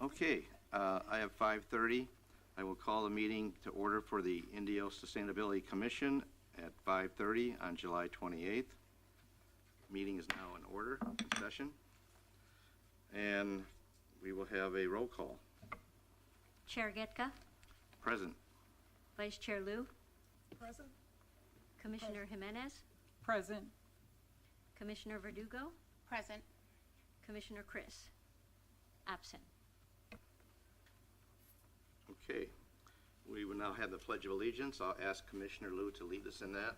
Okay, I have 5:30. I will call the meeting to order for the Indio Sustainability Commission at 5:30 on July 28th. Meeting is now in order, in session. And we will have a roll call. Chair Getka, Present. Vice Chair Liu, Present. Commissioner Jimenez, Present. Commissioner Verdugo, Present. Commissioner Chris, absent. Okay, we will now have the Pledge of Allegiance. I'll ask Commissioner Liu to lead us in that.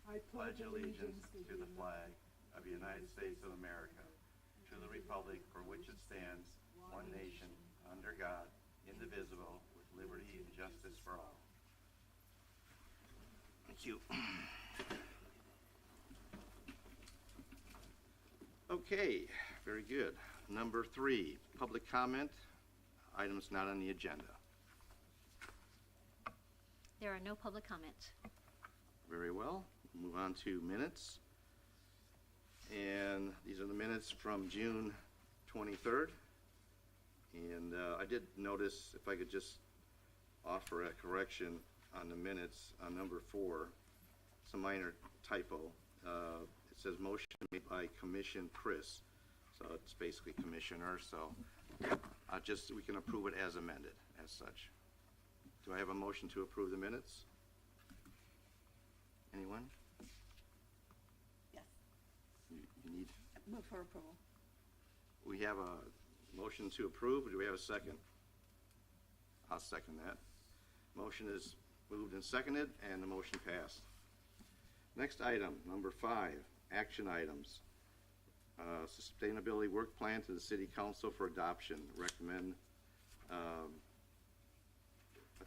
I Pledge allegiance to the flag of the United States of America, to the republic for which it stands, one nation, under God, indivisible, with liberty and justice for all. Thank you. Okay, very good. Number 3, public comment, items not on the agenda. There are no public comments. Very well. Move on to minutes. And these are the minutes from June 23rd. And I did notice, if I could just offer a correction on the minutes on number 4, it's a minor typo. It says motion made by Commission Chris. So it's basically Commissioner, so we can approve it as amended, as such. Do I have a motion to approve the minutes? Anyone? Yes. You need, Move for approval. we have a motion to approve. Do we have a second? I'll second that. Motion is moved and seconded, and the motion passed. Next item, number 5, action items. Sustainability work plan to the City Council for adoption. Recommend, I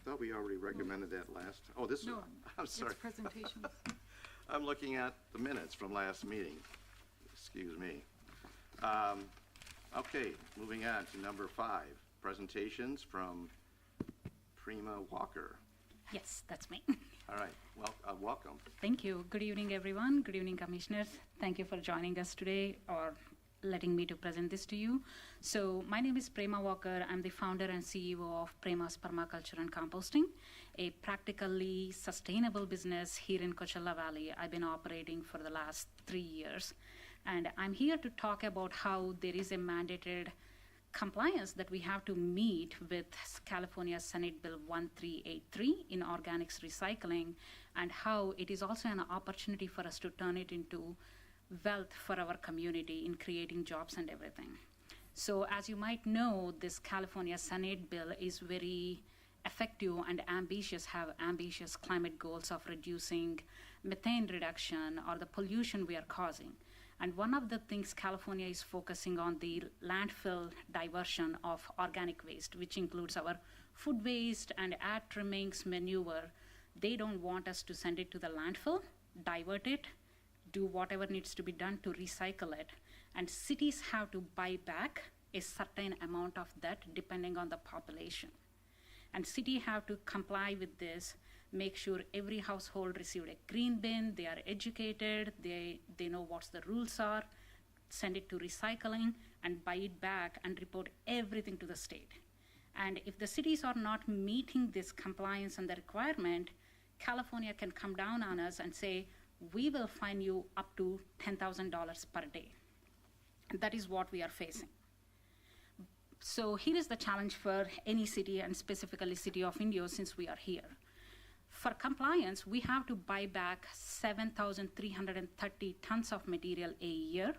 thought we already recommended that last, oh, this is, No, I'm sorry. it's presentations. I'm looking at the minutes from last meeting. Excuse me. Okay, moving on to number 5, presentations from Prima Walker. Yes, that's me. All right, well, welcome. Thank you. Good evening, everyone. Good evening, commissioners. Thank you for joining us today or letting me to present this to you. So my name is Prema Walker. I'm the founder and CEO of Prema's Permaculture and Composting, a practically sustainable business here in Coachella Valley. I've been operating for the last 3 years. And I'm here to talk about how there is a mandated compliance that we have to meet with California Senate Bill 1383 in organics recycling, and how it is also an opportunity for us to turn it into wealth for our community in creating jobs and everything. So as you might know, this California Senate bill is very effective and ambitious, have ambitious climate goals of reducing methane reduction or the pollution we are causing. And one of the things California is focusing on the landfill diversion of organic waste, which includes our food waste and ad trimmings, manure. They don't want us to send it to the landfill, divert it, do whatever needs to be done to recycle it. And cities have to buy back a certain amount of that depending on the population. And city have to comply with this, make sure every household received a green bin, they are educated, they know what the rules are, send it to recycling and buy it back and report everything to the state. And if the cities are not meeting this compliance and the requirement, California can come down on us and say, we will fine you up to $10,000 per day. And that is what we are facing. So here is the challenge for any city, and specifically City of Indio, since we are here. For compliance, we have to buy back 7,330 tons of material a year,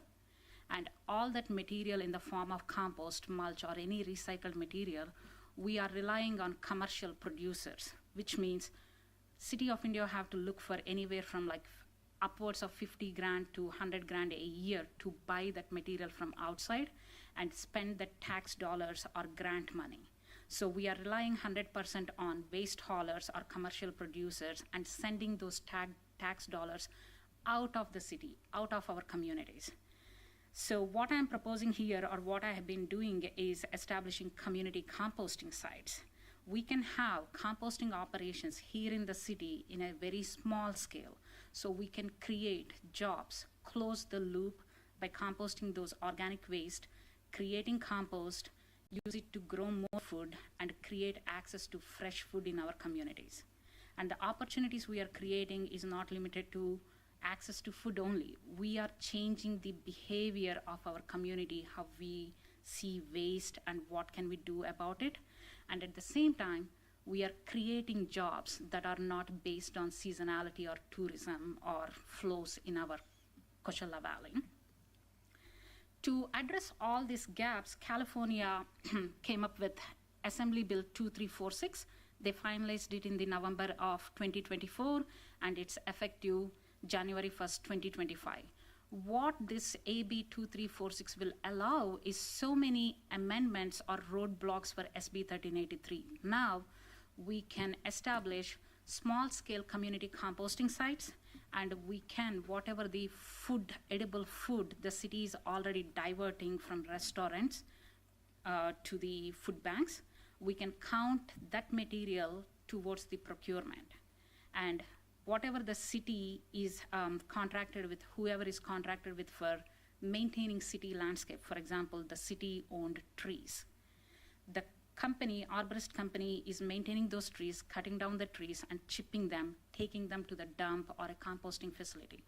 and all that material in the form of compost, mulch, or any recycled material, we are relying on commercial producers, which means City of Indio have to look for anywhere from like upwards of 50 grand to 100 grand a year to buy that material from outside and spend the tax dollars or grant money. So we are relying 100% on waste haulers or commercial producers and sending those tax dollars out of the city, out of our communities. So what I'm proposing here, or what I have been doing, is establishing community composting sites we can have composting operations here in the city in a very small scale. So we can create jobs, close the loop by composting those organic waste, creating compost, use it to grow more food, and create access to fresh food in our communities. And the opportunities we are creating is not limited to access to food only. We are changing the behavior of our community, how we see waste and what can we do about it. And at the same time, we are creating jobs that are not based on seasonality or tourism or flows in our Coachella Valley. To address all these gaps, California came up with Assembly Bill 2346. They finalized it in the November of 2024, and it's effective January 1st, 2025. What this AB 2346 will allow is so many amendments or roadblocks for SB 1383. Now, we can establish small-scale community composting sites, and we can, whatever the food, edible food, the city is already diverting from restaurants to the food banks, we can count that material towards the procurement. And whatever the city is contracted with, whoever is contracted with for maintaining city landscape, for example, the city-owned trees. The company, arborist company, is maintaining those trees, cutting down the trees and chipping them, taking them to the dump or a composting facility.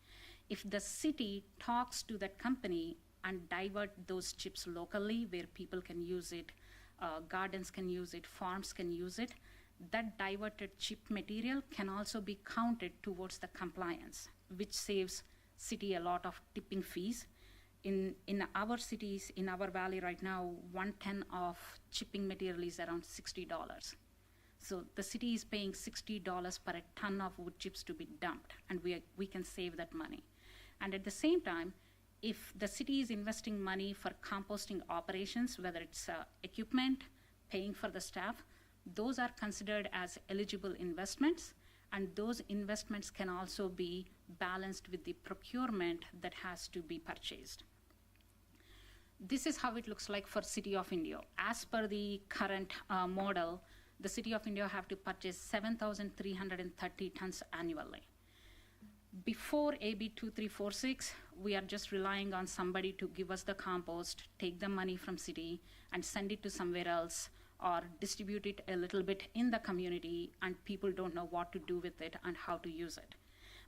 If the city talks to that company and divert those chips locally where people can use it, gardens can use it, farms can use it, that diverted chip material can also be counted towards the compliance, which saves city a lot of tipping fees. In our cities, in our valley right now, 1 ton of chipping material is around $60. So the city is paying $60 per a ton of wood chips to be dumped, and we can save that money. And at the same time, if the city is investing money for composting operations, whether it's equipment, paying for the staff, those are considered as eligible investments, and those investments can also be balanced with the procurement that has to be purchased. This is how it looks like for City of Indio. As per the current model, the City of Indio have to purchase 7,330 tons annually. Before AB 2346, we are just relying on somebody to give us the compost, take the money from city, and send it to somewhere else, or distribute it a little bit in the community, and people don't know what to do with it and how to use it.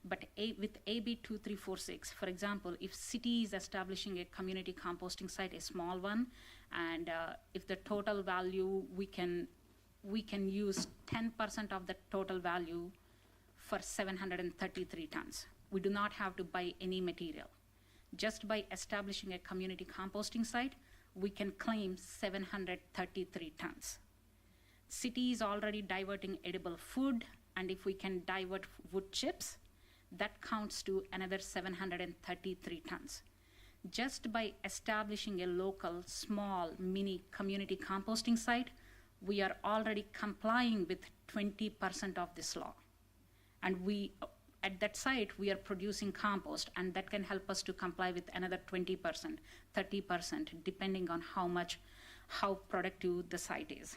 But with AB 2346, for example, if city is establishing a community composting site, a small one, and if the total value, we can use 10% of the total value for 733 tons. We do not have to buy any material. Just by establishing a community composting site, we can claim 733 tons. City is already diverting edible food, and if we can divert wood chips, that counts to another 733 tons. Just by establishing a local, small, mini community composting site, we are already complying with 20% of this law. And at that site, we are producing compost, and that can help us to comply with another 20%, 30%, depending on how productive the site is.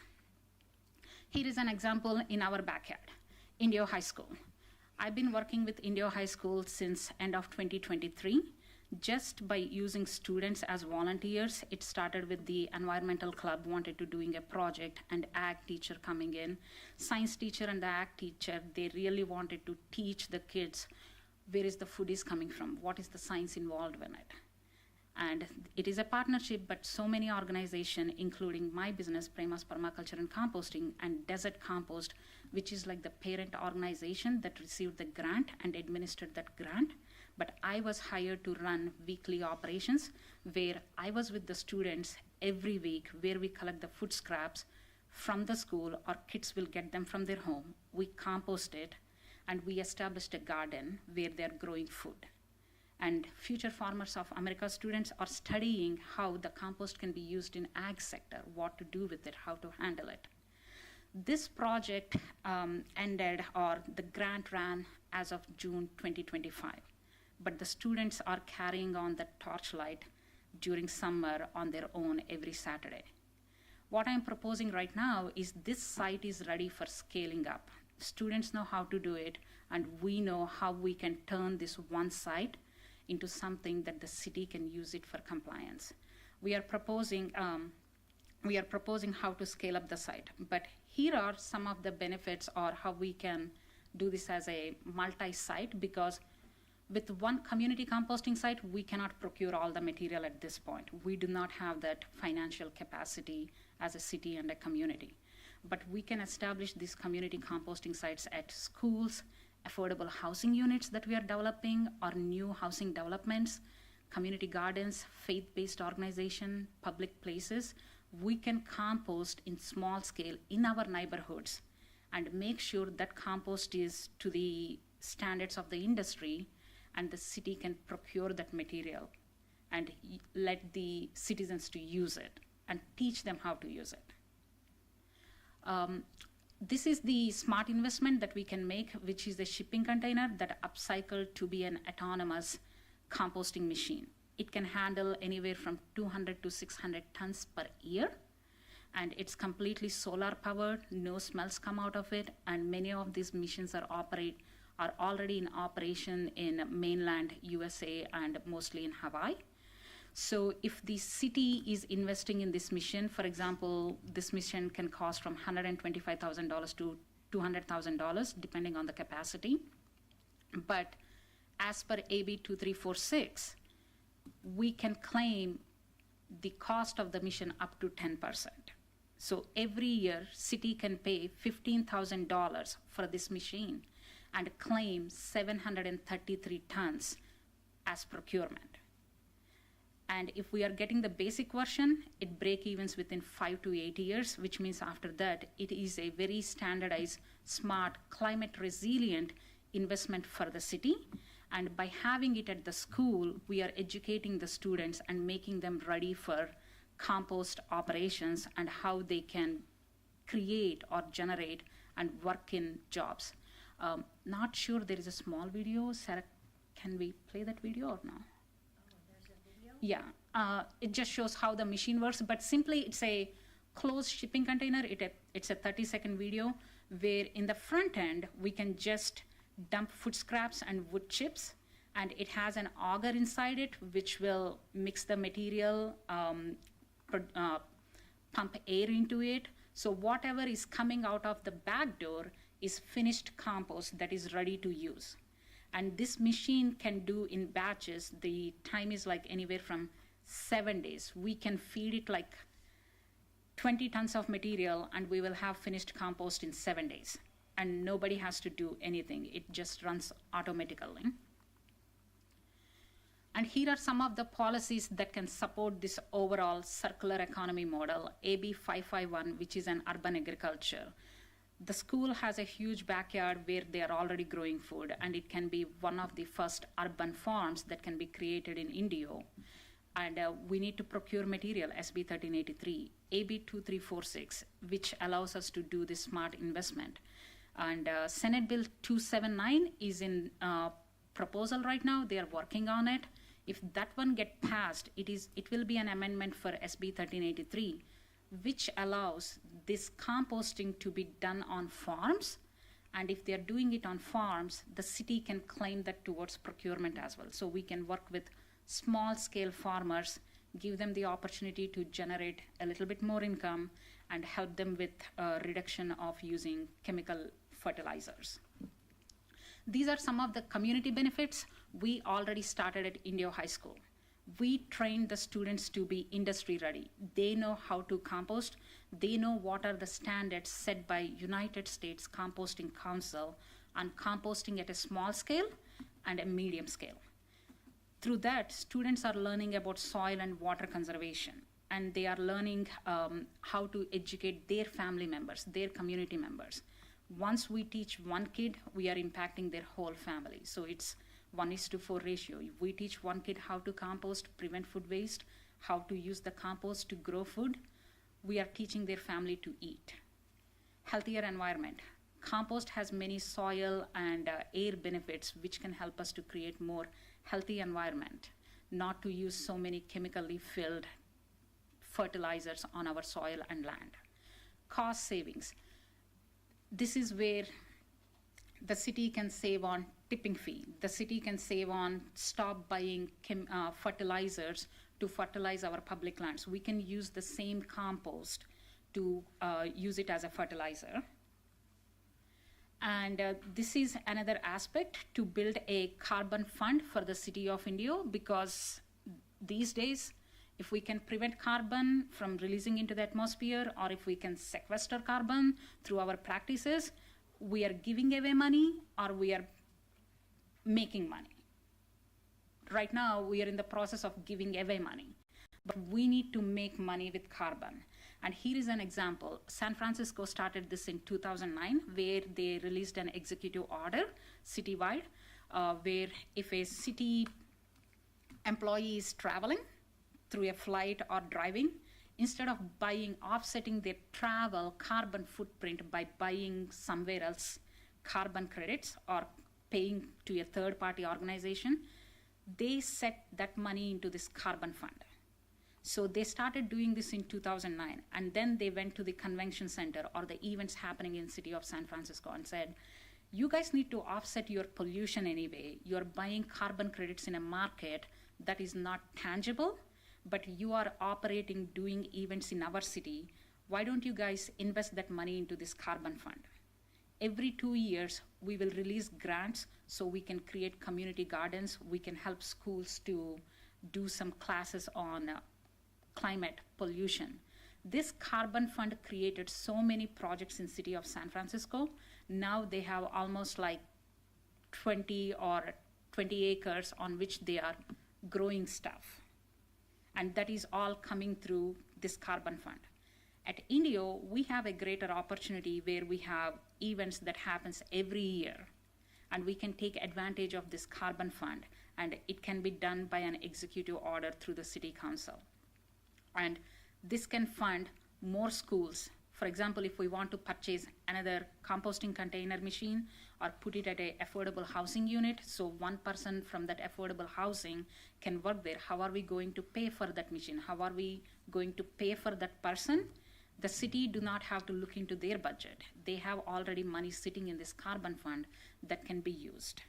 Here is an example in our backyard, Indio High School. I've been working with Indio High School since end of 2023. Just by using students as volunteers, it started with the environmental club wanted to doing a project, and ag teacher coming in. Science teacher and the ag teacher, they really wanted to teach the kids where is the food is coming from, what is the science involved in it. And it is a partnership, but so many organizations, including my business, Prema's Permaculture and Composting, and Desert Compost, which is like the parent organization that received the grant and administered that grant. But I was hired to run weekly operations where I was with the students every week, where we collect the food scraps from the school, or kids will get them from their home. We compost it, and we established a garden where they're growing food. And Future Farmers of America students are studying how the compost can be used in ag sector, what to do with it, how to handle it. This project ended, or the grant ran as of June 2025. But the students are carrying on the torchlight during summer on their own every Saturday. What I'm proposing right now is this site is ready for scaling up. Students know how to do it, and we know how we can turn this one site into something that the city can use it for compliance. We are proposing how to scale up the site, but here are some of the benefits or how we can do this as a multi-site, because with one community composting site, we cannot procure all the material at this point. We do not have that financial capacity as a city and a community. But we can establish these community composting sites at schools, affordable housing units that we are developing, or new housing developments, community gardens, faith-based organization, public places. We can compost in small scale in our neighborhoods and make sure that compost is to the standards of the industry, and the city can procure that material and let the citizens to use it and teach them how to use it. This is the smart investment that we can make, which is the shipping container that upcycled to be an autonomous composting machine. It can handle anywhere from 200 to 600 tons per year, and it's completely solar powered, no smells come out of it, and many of these machines are already in operation in mainland USA and mostly in Hawaii. So if the city is investing in this mission, for example, this mission can cost from $125,000 to $200,000, depending on the capacity. But as per AB 2346, we can claim the cost of the mission up to 10%. So every year, city can pay $15,000 for this machine and claim 733 tons as procurement. And if we are getting the basic version, it break evens within 5 to 8 years, which means after that, it is a very standardized, smart, climate resilient investment for the city. And by having it at the school, we are educating the students and making them ready for compost operations and how they can create or generate and work in jobs. Not sure, there is a small video. Sarah, can we play that video or no? Yeah, it just shows how the machine works, but simply it's a closed shipping container. It's a 30-second video where in the front end, we can just dump food scraps and wood chips, and it has an auger inside it, which will mix the material, pump air into it. So whatever is coming out of the back door is finished compost that is ready to use. And this machine can do in batches. The time is like anywhere from 7 days. We can feed it like 20 tons of material, and we will have finished compost in 7 days. And nobody has to do anything. It just runs automatically. And here are some of the policies that can support this overall circular economy model. AB 551, which is an urban agriculture. The school has a huge backyard where they are already growing food, and it can be one of the first urban farms that can be created in India. And we need to procure material, SB 1383, AB 2346, which allows us to do this smart investment. And Senate Bill 279 is in proposal right now. They are working on it. If that one gets passed, it will be an amendment for SB 1383, which allows this composting to be done on farms. And if they're doing it on farms, the city can claim that towards procurement as well. So we can work with small scale farmers, give them the opportunity to generate a little bit more income and help them with reduction of using chemical fertilizers. These are some of the community benefits. We already started at Indio High School. We trained the students to be industry ready. They know how to compost. They know what are the standards set by United States Composting Council on composting at a small scale and a medium scale. Through that, students are learning about soil and water conservation, and they are learning how to educate their family members, their community members. Once we teach one kid, we are impacting their whole family. So it's 1:4 ratio. If we teach one kid how to compost, prevent food waste, how to use the compost to grow food, we are teaching their family to eat. Healthier environment. Compost has many soil and air benefits, which can help us to create more healthy environment, not to use so many chemically filled fertilizers on our soil and land. Cost savings. This is where the city can save on tipping fee. The city can save on stop buying fertilizers to fertilize our public lands. We can use the same compost to use it as a fertilizer. And this is another aspect to build a carbon fund for the city of Indio, because these days, if we can prevent carbon from releasing into the atmosphere, or if we can sequester carbon through our practices, we are giving away money or we are making money. Right now, we are in the process of giving away money, but we need to make money with carbon. And here is an example. San Francisco started this in 2009, where they released an executive order citywide, where if a city employee is traveling through a flight or driving, instead of offsetting their travel carbon footprint by buying somewhere else carbon credits or paying to a third-party organization, they set that money into this carbon fund. So they started doing this in 2009, and then they went to the convention center or the events happening in city of San Francisco and said, you guys need to offset your pollution anyway. You're buying carbon credits in a market that is not tangible, but you are operating, doing events in our city. Why don't you guys invest that money into this carbon fund? Every 2 years, we will release grants so we can create community gardens. We can help schools to do some classes on climate pollution. This carbon fund created so many projects in city of San Francisco. Now they have almost like 20 acres on which they are growing stuff. And that is all coming through this carbon fund. At Indio, we have a greater opportunity where we have events that happens every year, and we can take advantage of this carbon fund, and it can be done by an executive order through the city council. And this can fund more schools. For example, if we want to purchase another composting container machine or put it at an affordable housing unit, so one person from that affordable housing can work there, how are we going to pay for that machine? How are we going to pay for that person? The city do not have to look into their budget. They have already money sitting in this carbon fund that can be used.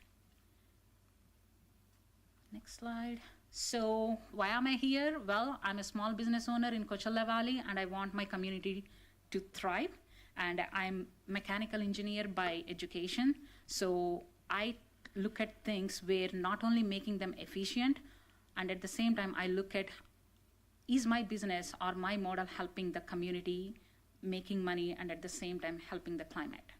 Next slide. So why am I here? Well, I'm a small business owner in Coachella Valley, and I want my community to thrive. And I'm mechanical engineer by education. So I look at things where not only making them efficient, and at the same time, I look at, is my business or my model helping the community, making money, and at the same time helping the climate?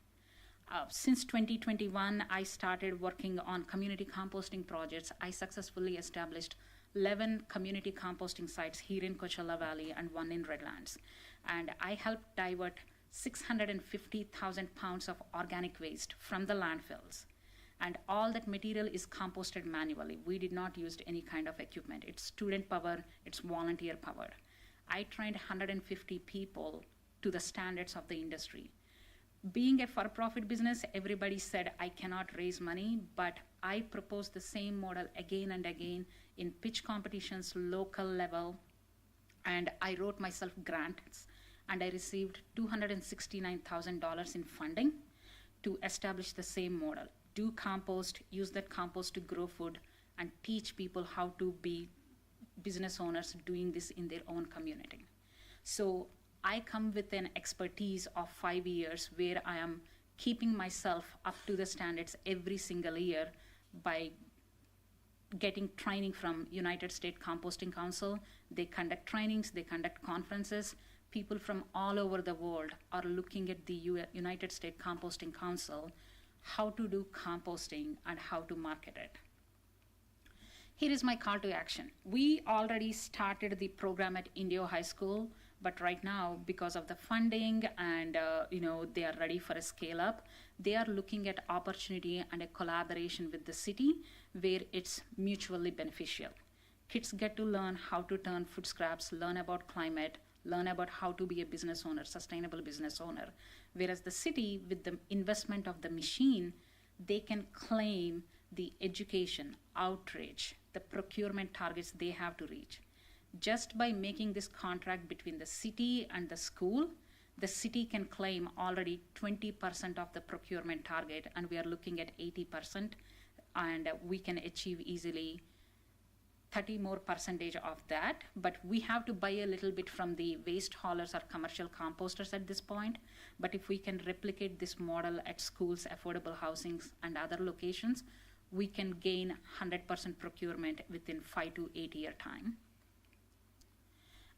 Since 2021, I started working on community composting projects. I successfully established 11 community composting sites here in Coachella Valley and 1 in Redlands. And I helped divert 650,000 pounds of organic waste from the landfills. And all that material is composted manually. We did not use any kind of equipment. It's student power, it's volunteer powered. I trained 150 people to the standards of the industry. Being a for-profit business, everybody said I cannot raise money, but I proposed the same model again and again in pitch competitions, local level, and I wrote myself grants, and I received $269,000 in funding to establish the same model. Do compost, use that compost to grow food, and teach people how to be business owners doing this in their own community. So I come with an expertise of 5 years where I am keeping myself up to the standards every single year by getting training from United States Composting Council. They conduct trainings, they conduct conferences. People from all over the world are looking at the United States Composting Council, how to do composting and how to market it. Here is my call to action. We already started the program at Indio High School, but right now, because of the funding and they are ready for a scale up, they are looking at opportunity and a collaboration with the city where it's mutually beneficial. Kids get to learn how to turn food scraps, learn about climate, learn about how to be a business owner, sustainable business owner. Whereas the city, with the investment of the machine, they can claim the education, outreach, the procurement targets they have to reach. Just by making this contract between the city and the school, the city can claim already 20% of the procurement target, and we are looking at 80%, and we can achieve easily 30% more of that. But we have to buy a little bit from the waste haulers or commercial composters at this point. But if we can replicate this model at schools, affordable housings, and other locations, we can gain 100% procurement within 5 to 8 year time.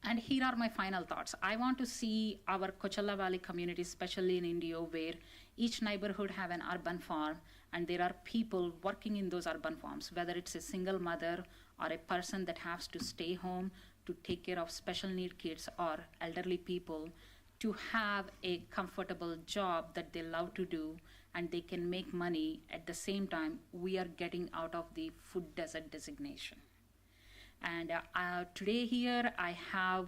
And here are my final thoughts. I want to see our Coachella Valley community, especially in Indio, where each neighborhood have an urban farm, and there are people working in those urban farms, whether it's a single mother or a person that has to stay home to take care of special need kids or elderly people, to have a comfortable job that they love to do and they can make money. At the same time, we are getting out of the food desert designation. And today here I have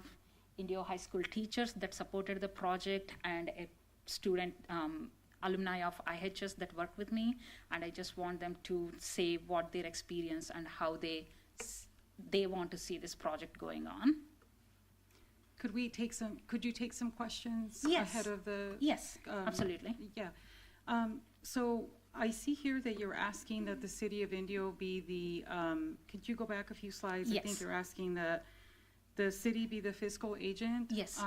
Indio High School teachers that supported the project and a student alumni of IHS that work with me, and I just want them to say what their experience and how they want to see this project going on. Could you take some questions Yes. ahead of the? Yes, absolutely. Yeah. So I see here that you're asking that the city of Indio be the, could you go back a few slides? I think Yes. you're asking that the city be the fiscal agent. Yes.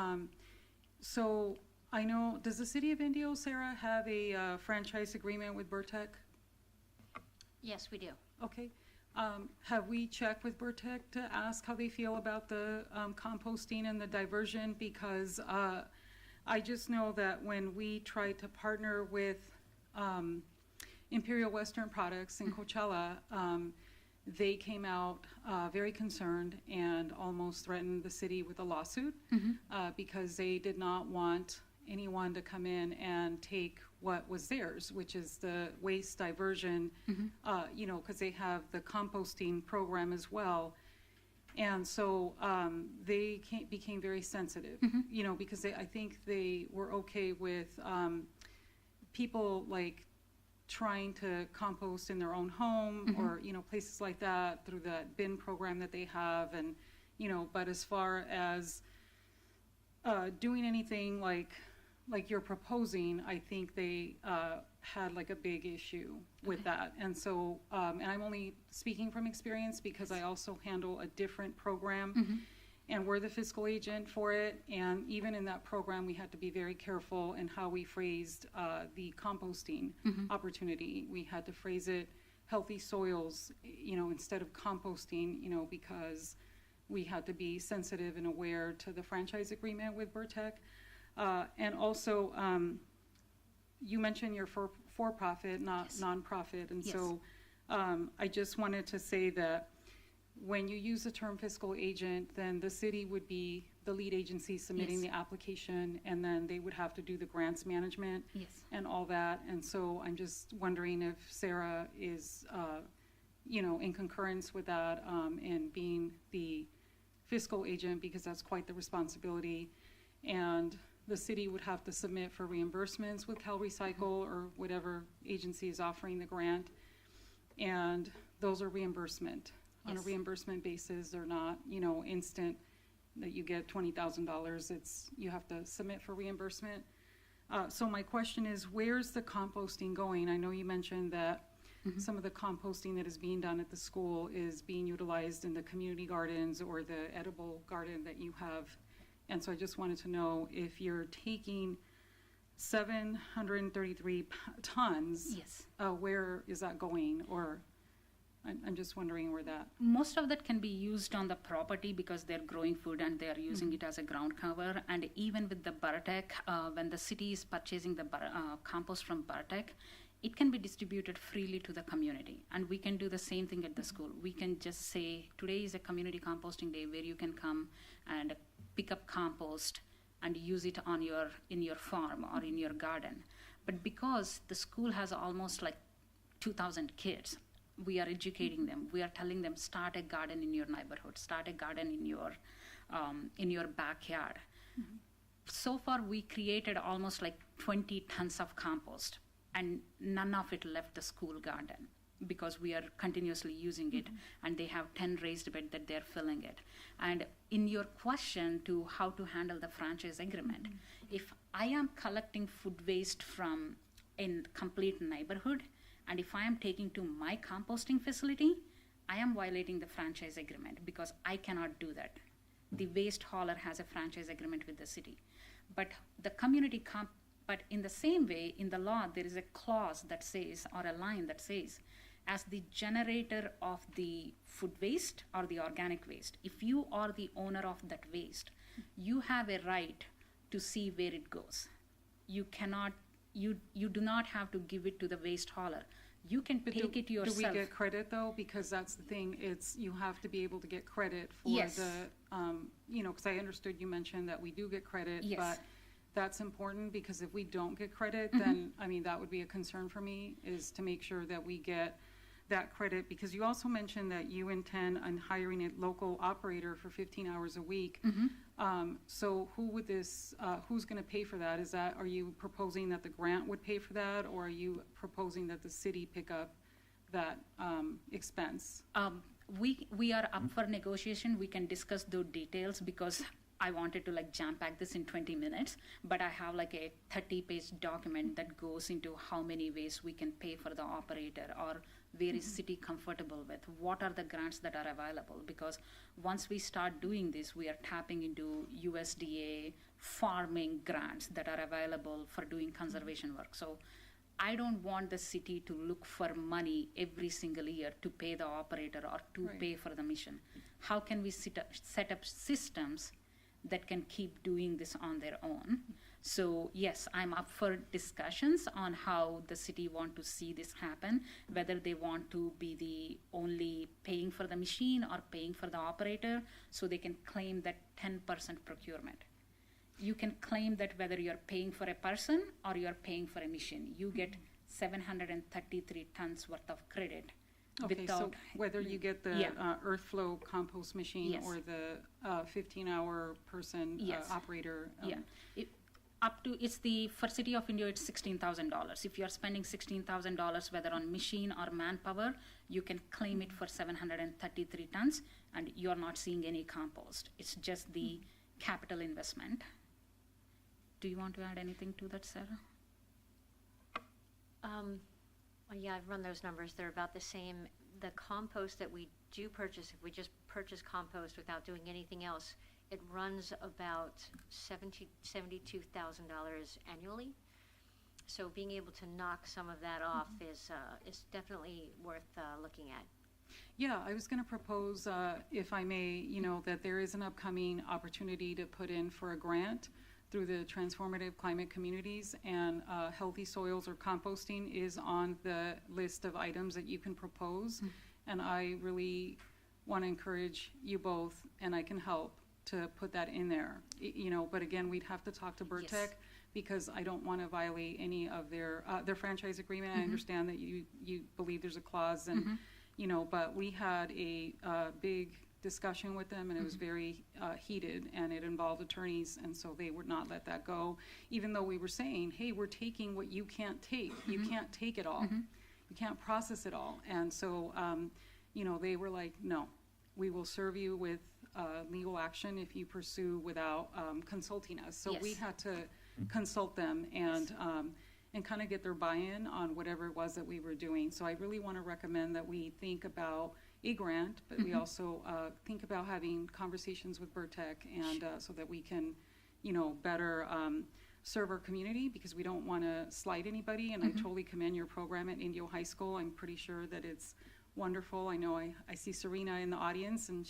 So I know, does the city of Indio, Sarah, have a franchise agreement with Burtec? Yes, we do. Okay. Have we checked with Burtec to ask how they feel about the composting and the diversion? Because I just know that when we tried to partner with Imperial Western Products in Coachella, they came out very concerned and almost threatened the city with a lawsuit because they did not want anyone to come in and take what was theirs, which is the waste diversion, because they have the composting program as well. And so they became very sensitive, because I think they were okay with people like trying to compost in their own home or, places like that through the bin program that they have. And, but as far as doing anything like you're proposing, I think they had like a big issue with that. And so, and I'm only speaking from experience because I also handle a different program and we're the fiscal agent for it. And even in that program, we had to be very careful in how we phrased the composting opportunity. We had to phrase it healthy soils, instead of composting, because we had to be sensitive and aware to the franchise agreement with Burtec. And also, you mentioned you're for-profit, not Yes. nonprofit, and Yes. so I just wanted to say that when you use the term fiscal agent, then the city would be the lead agency submitting Yes. the application, and then they would have to do the grants management Yes. and all that. And so I'm just wondering if Sarah is, in concurrence with that, in being the fiscal agent, because that's quite the responsibility. And the city would have to submit for reimbursements with CalRecycle or whatever agency is offering the grant. And those are reimbursement. On a Yes. reimbursement basis, they're not, instant that you get $20,000. It's, you have to submit for reimbursement. So my question is, where's the composting going? I know you mentioned that some of the composting that is being done at the school is being utilized in the community gardens or the edible garden that you have. And so I just wanted to know if you're taking 733 tons, Yes. where is that going? Or I'm just wondering where that. Most of that can be used on the property because they're growing food and they're using it as a ground cover. And even with the Burtec, when the city is purchasing the compost from Burtec, it can be distributed freely to the community. And we can do the same thing at the school. We can just say, today is a community composting day where you can come and pick up compost and use it in your farm or in your garden. But because the school has almost like 2,000 kids, we are educating them. We are telling them, start a garden in your neighborhood, start a garden in your backyard. So far, we created almost like 20 tons of compost, and none of it left the school garden. because we are continuously using it, and they have 10 raised bed that they're filling it. And in your question to how to handle the franchise agreement, if I am collecting food waste from a complete neighborhood, and if I am taking to my composting facility, I am violating the franchise agreement because I cannot do that. The waste hauler has a franchise agreement with the city. But the but in the same way, in the law, there is a clause that says, or a line that says, as the generator of the food waste or the organic waste, if you are the owner of that waste, you have a right to see where it goes. You cannot, you do not have to give it to the waste hauler. You can take it yourself. Do we get credit though? Because that's the thing, you have to be able to get credit for Yes. because I understood you mentioned that we do get credit, Yes. but that's important because if we don't get credit, Mm-hmm. then, that would be a concern for me, is to make sure that we get that credit, because you also mentioned that you intend on hiring a local operator for 15 hours a week. So who's going to pay for that? Are you proposing that the grant would pay for that, or are you proposing that the city pick up that expense? We are up for negotiation. We can discuss those details because I wanted to jam pack this in 20 minutes, but I have a 30-page document that goes into how many ways we can pay for the operator, or where is city comfortable with, what are the grants that are available, because once we start doing this, we are tapping into USDA farming grants that are available for doing conservation work. So I don't want the city to look for money every single year to pay the operator or to Right. pay for the mission. How can we set up systems that can keep doing this on their own? So yes, I'm up for discussions on how the city want to see this happen, whether they want to be the only paying for the machine or paying for the operator, so they can claim that 10% procurement. You can claim that whether you're paying for a person or you're paying for a machine, you get 733 tons worth of credit. Okay, so whether you get the Yeah. Earthflow compost machine Yes. or the 15-hour person Yes. operator. Yeah, for City of India, it's $16,000. If you're spending $16,000, whether on machine or manpower, you can claim it for 733 tons, and you're not seeing any compost. It's just the capital investment. Do you want to add anything to that, Sarah? Well, yeah, I've run those numbers. They're about the same. The compost that we do purchase, if we just purchase compost without doing anything else, it runs about $72,000 annually. So being able to knock some of that off is definitely worth looking at. Yeah, I was going to propose, if I may, that there is an upcoming opportunity to put in for a grant through the Transformative Climate Communities, and healthy soils or composting is on the list of items that you can propose. And I really want to encourage you both, and I can help to put that in there. But again, we'd have to talk to Burtech, Yes. because I don't want to violate any of their franchise agreement. I understand that you believe there's a clause, and but we had a big discussion with them, and it was very heated, and it involved attorneys, and so they would not let that go, even though we were saying, hey, we're taking what you can't take. You can't take it all. You can't process it all. And so, they were like, no, we will serve you with legal action if you pursue without consulting us. So we Yes. had to consult them and kind of get their buy-in on whatever it was that we were doing. So I really want to recommend that we think about a grant, but we also think about having conversations with Burtech, and so that we can, better serve our community, because we don't want to slight anybody. And I totally commend your program at Indio High School. I'm pretty sure that it's wonderful. I know I see Serena in the audience, and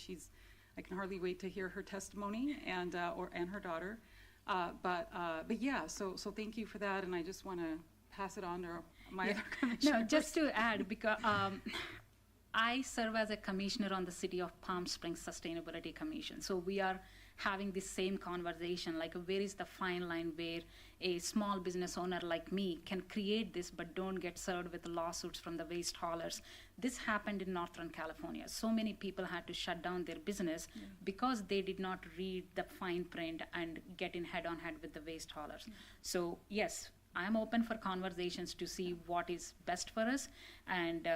I can hardly wait to hear her testimony, and her daughter. But yeah, so thank you for that, and I just want to pass it on to my other commissioners. No, just to add, because I serve as a commissioner on the City of Palm Springs Sustainability Commission. So we are having the same conversation, like where is the fine line where a small business owner like me can create this but don't get served with lawsuits from the waste haulers. This happened in Northern California. So many people had to shut down their business because they did not read the fine print and get in head-on-head with the waste haulers. So yes, I'm open for conversations to see what is best for us, and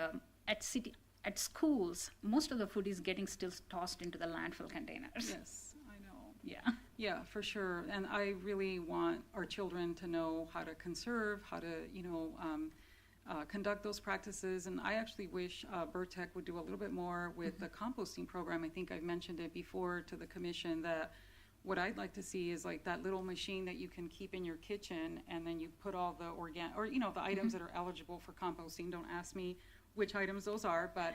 at schools, most of the food is getting still tossed into the landfill containers. Yes, I know. Yeah. Yeah, for sure. And I really want our children to know how to conserve, how to, conduct those practices. And I actually wish Burtech would do a little bit more with the composting program. I think I've mentioned it before to the commission that what I'd like to see is like that little machine that you can keep in your kitchen, and then you put all the the items that are eligible for composting. Don't ask me which items those are, but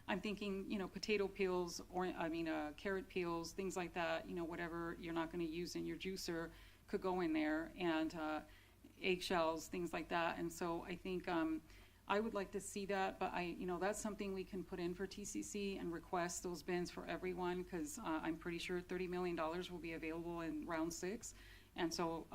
I'm thinking potato peels, or carrot peels, things like that. Whatever you're not going to use in your juicer could go in there, and eggshells, things like that. And so I think I would like to see that, but that's something we can put in for TCC and request those bins for everyone, because I'm pretty sure $30 million will be available in round 6. And so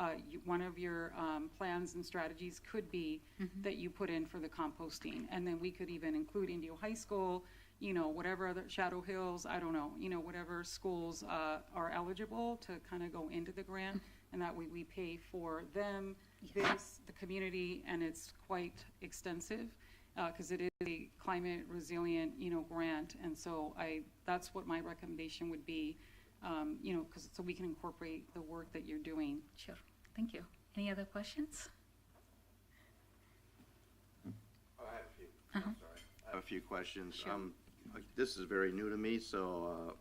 one of your plans and strategies could be that you put in for the composting. And then we could even include Indio High School, whatever other, Shadow Hills, I don't know, whatever schools are eligible to kind of go into the grant. And that way we pay for them, the community, and it's quite extensive because it is a climate resilient, grant. And so that's what my recommendation would be. So we can incorporate the work that you're doing. Sure. Thank you. Any other questions? I have a few. I'm sorry. I have a few questions. Sure. This is very new to me, so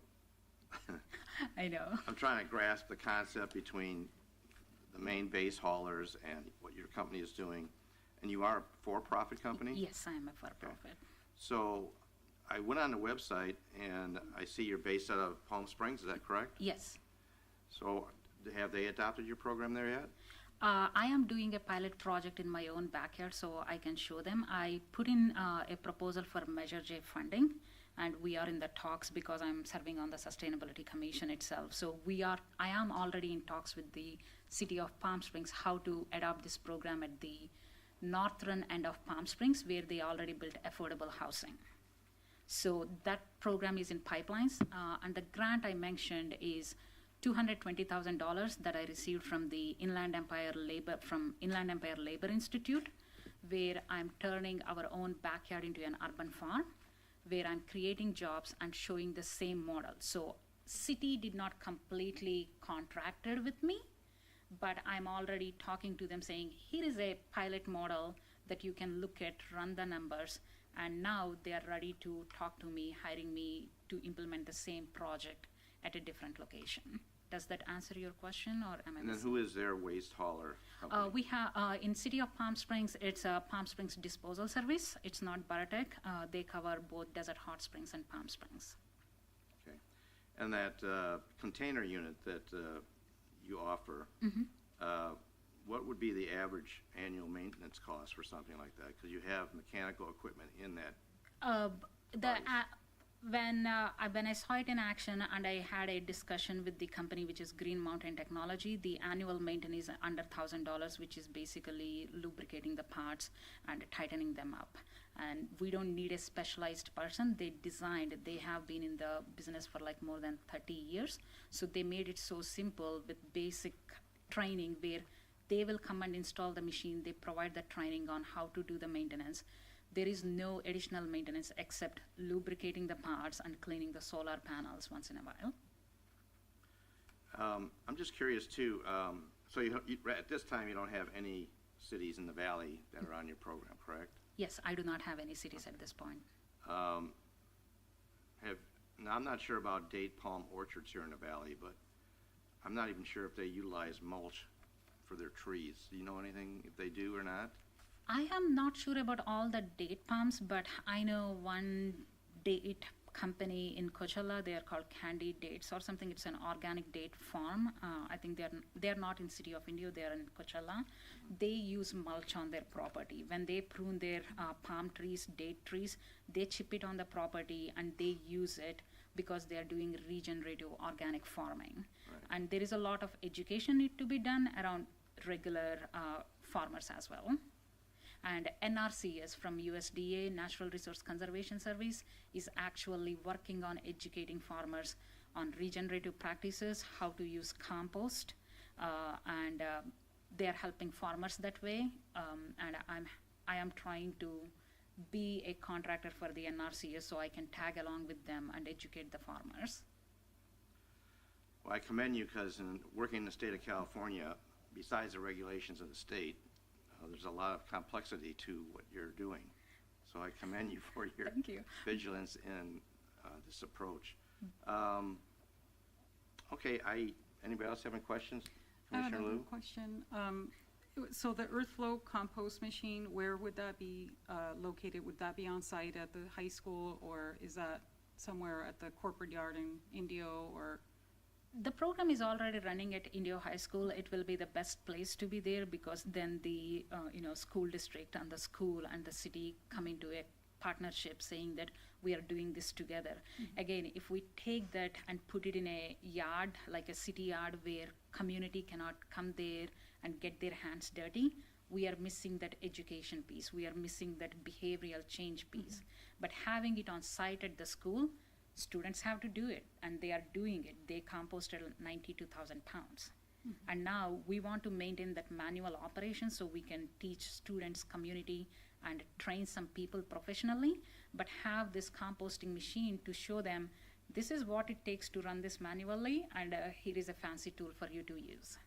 I know. I'm trying to grasp the concept between the main base haulers and what your company is doing. And you are a for-profit company? Yes, I am a for-profit. So I went on the website and I see you're based out of Palm Springs, is that correct? Yes. So have they adopted your program there yet? I am doing a pilot project in my own backyard, so I can show them. I put in a proposal for Measure J funding, and we are in the talks because I'm serving on the Sustainability Commission itself. So I am already in talks with the City of Palm Springs how to adopt this program at the northern end of Palm Springs, where they already built affordable housing. So that program is in pipelines, and the grant I mentioned is $220,000 that I received from the Inland Empire Labor Institute, where I'm turning our own backyard into an urban farm, where I'm creating jobs and showing the same model. So city did not completely contracted with me, but I'm already talking to them saying, here is a pilot model that you can look at, run the numbers, and now they are ready to talk to me, hiring me to implement the same project at a different location. Does that answer your question, or am I And then missing? who is their waste hauler company? We have in City of Palm Springs, it's a Palm Springs Disposal Service. It's not Baratech. They cover both Desert Hot Springs and Palm Springs. Okay. And that container unit that you offer, what would be the average annual maintenance cost for something like that? Because you have mechanical equipment in that. When I saw it in action and I had a discussion with the company, which is Green Mountain Technology, the annual maintenance is under $1,000, which is basically lubricating the parts and tightening them up. And we don't need a specialized person. They have been in the business for like more than 30 years. So they made it so simple with basic training where they will come and install the machine. They provide the training on how to do the maintenance. There is no additional maintenance except lubricating the parts and cleaning the solar panels once in a while. I'm just curious too, so at this time you don't have any cities in the valley that are on your program, correct? Yes, I do not have any cities at this point. Now I'm not sure about date palm orchards here in the valley, but I'm not even sure if they utilize mulch for their trees. Do you know anything if they do or not? I am not sure about all the date palms, but I know one date company in Coachella. They are called Candy Dates or something. It's an organic date farm. I think they are not in City of Indio. They are in Coachella. They use mulch on their property. When they prune their palm trees, date trees, they chip it on the property and they use it because they are doing regenerative organic farming. Right. And there is a lot of education need to be done around regular farmers as well. And NRCS from USDA, Natural Resource Conservation Service, is actually working on educating farmers on regenerative practices, how to use compost, and they are helping farmers that way. And I am trying to be a contractor for the NRCS so I can tag along with them and educate the farmers. Well, I commend you because in working in the state of California, besides the regulations of the state, there's a lot of complexity to what you're doing. So I commend you for your Thank you. vigilance in this approach. Okay, anybody else have any questions? I have Commissioner another Liu? question. So the Earthflow compost machine, where would that be located? Would that be on site at the high school, or is that somewhere at the corporate yard in Indio, or? The program is already running at Indio High School. It will be the best place to be there because then the school district and the school and the city come into a partnership saying that we are doing this together. Again, if we take that and put it in a yard, like a city yard where community cannot come there and get their hands dirty, we are missing that education piece. We are missing that behavioral change piece. But having it on site at the school, students have to do it, and they are doing it. They composted 92,000 pounds. And now we want to maintain that manual operation so we can teach students, community, and train some people professionally, but have this composting machine to show them this is what it takes to run this manually, and here is a fancy tool for you to use.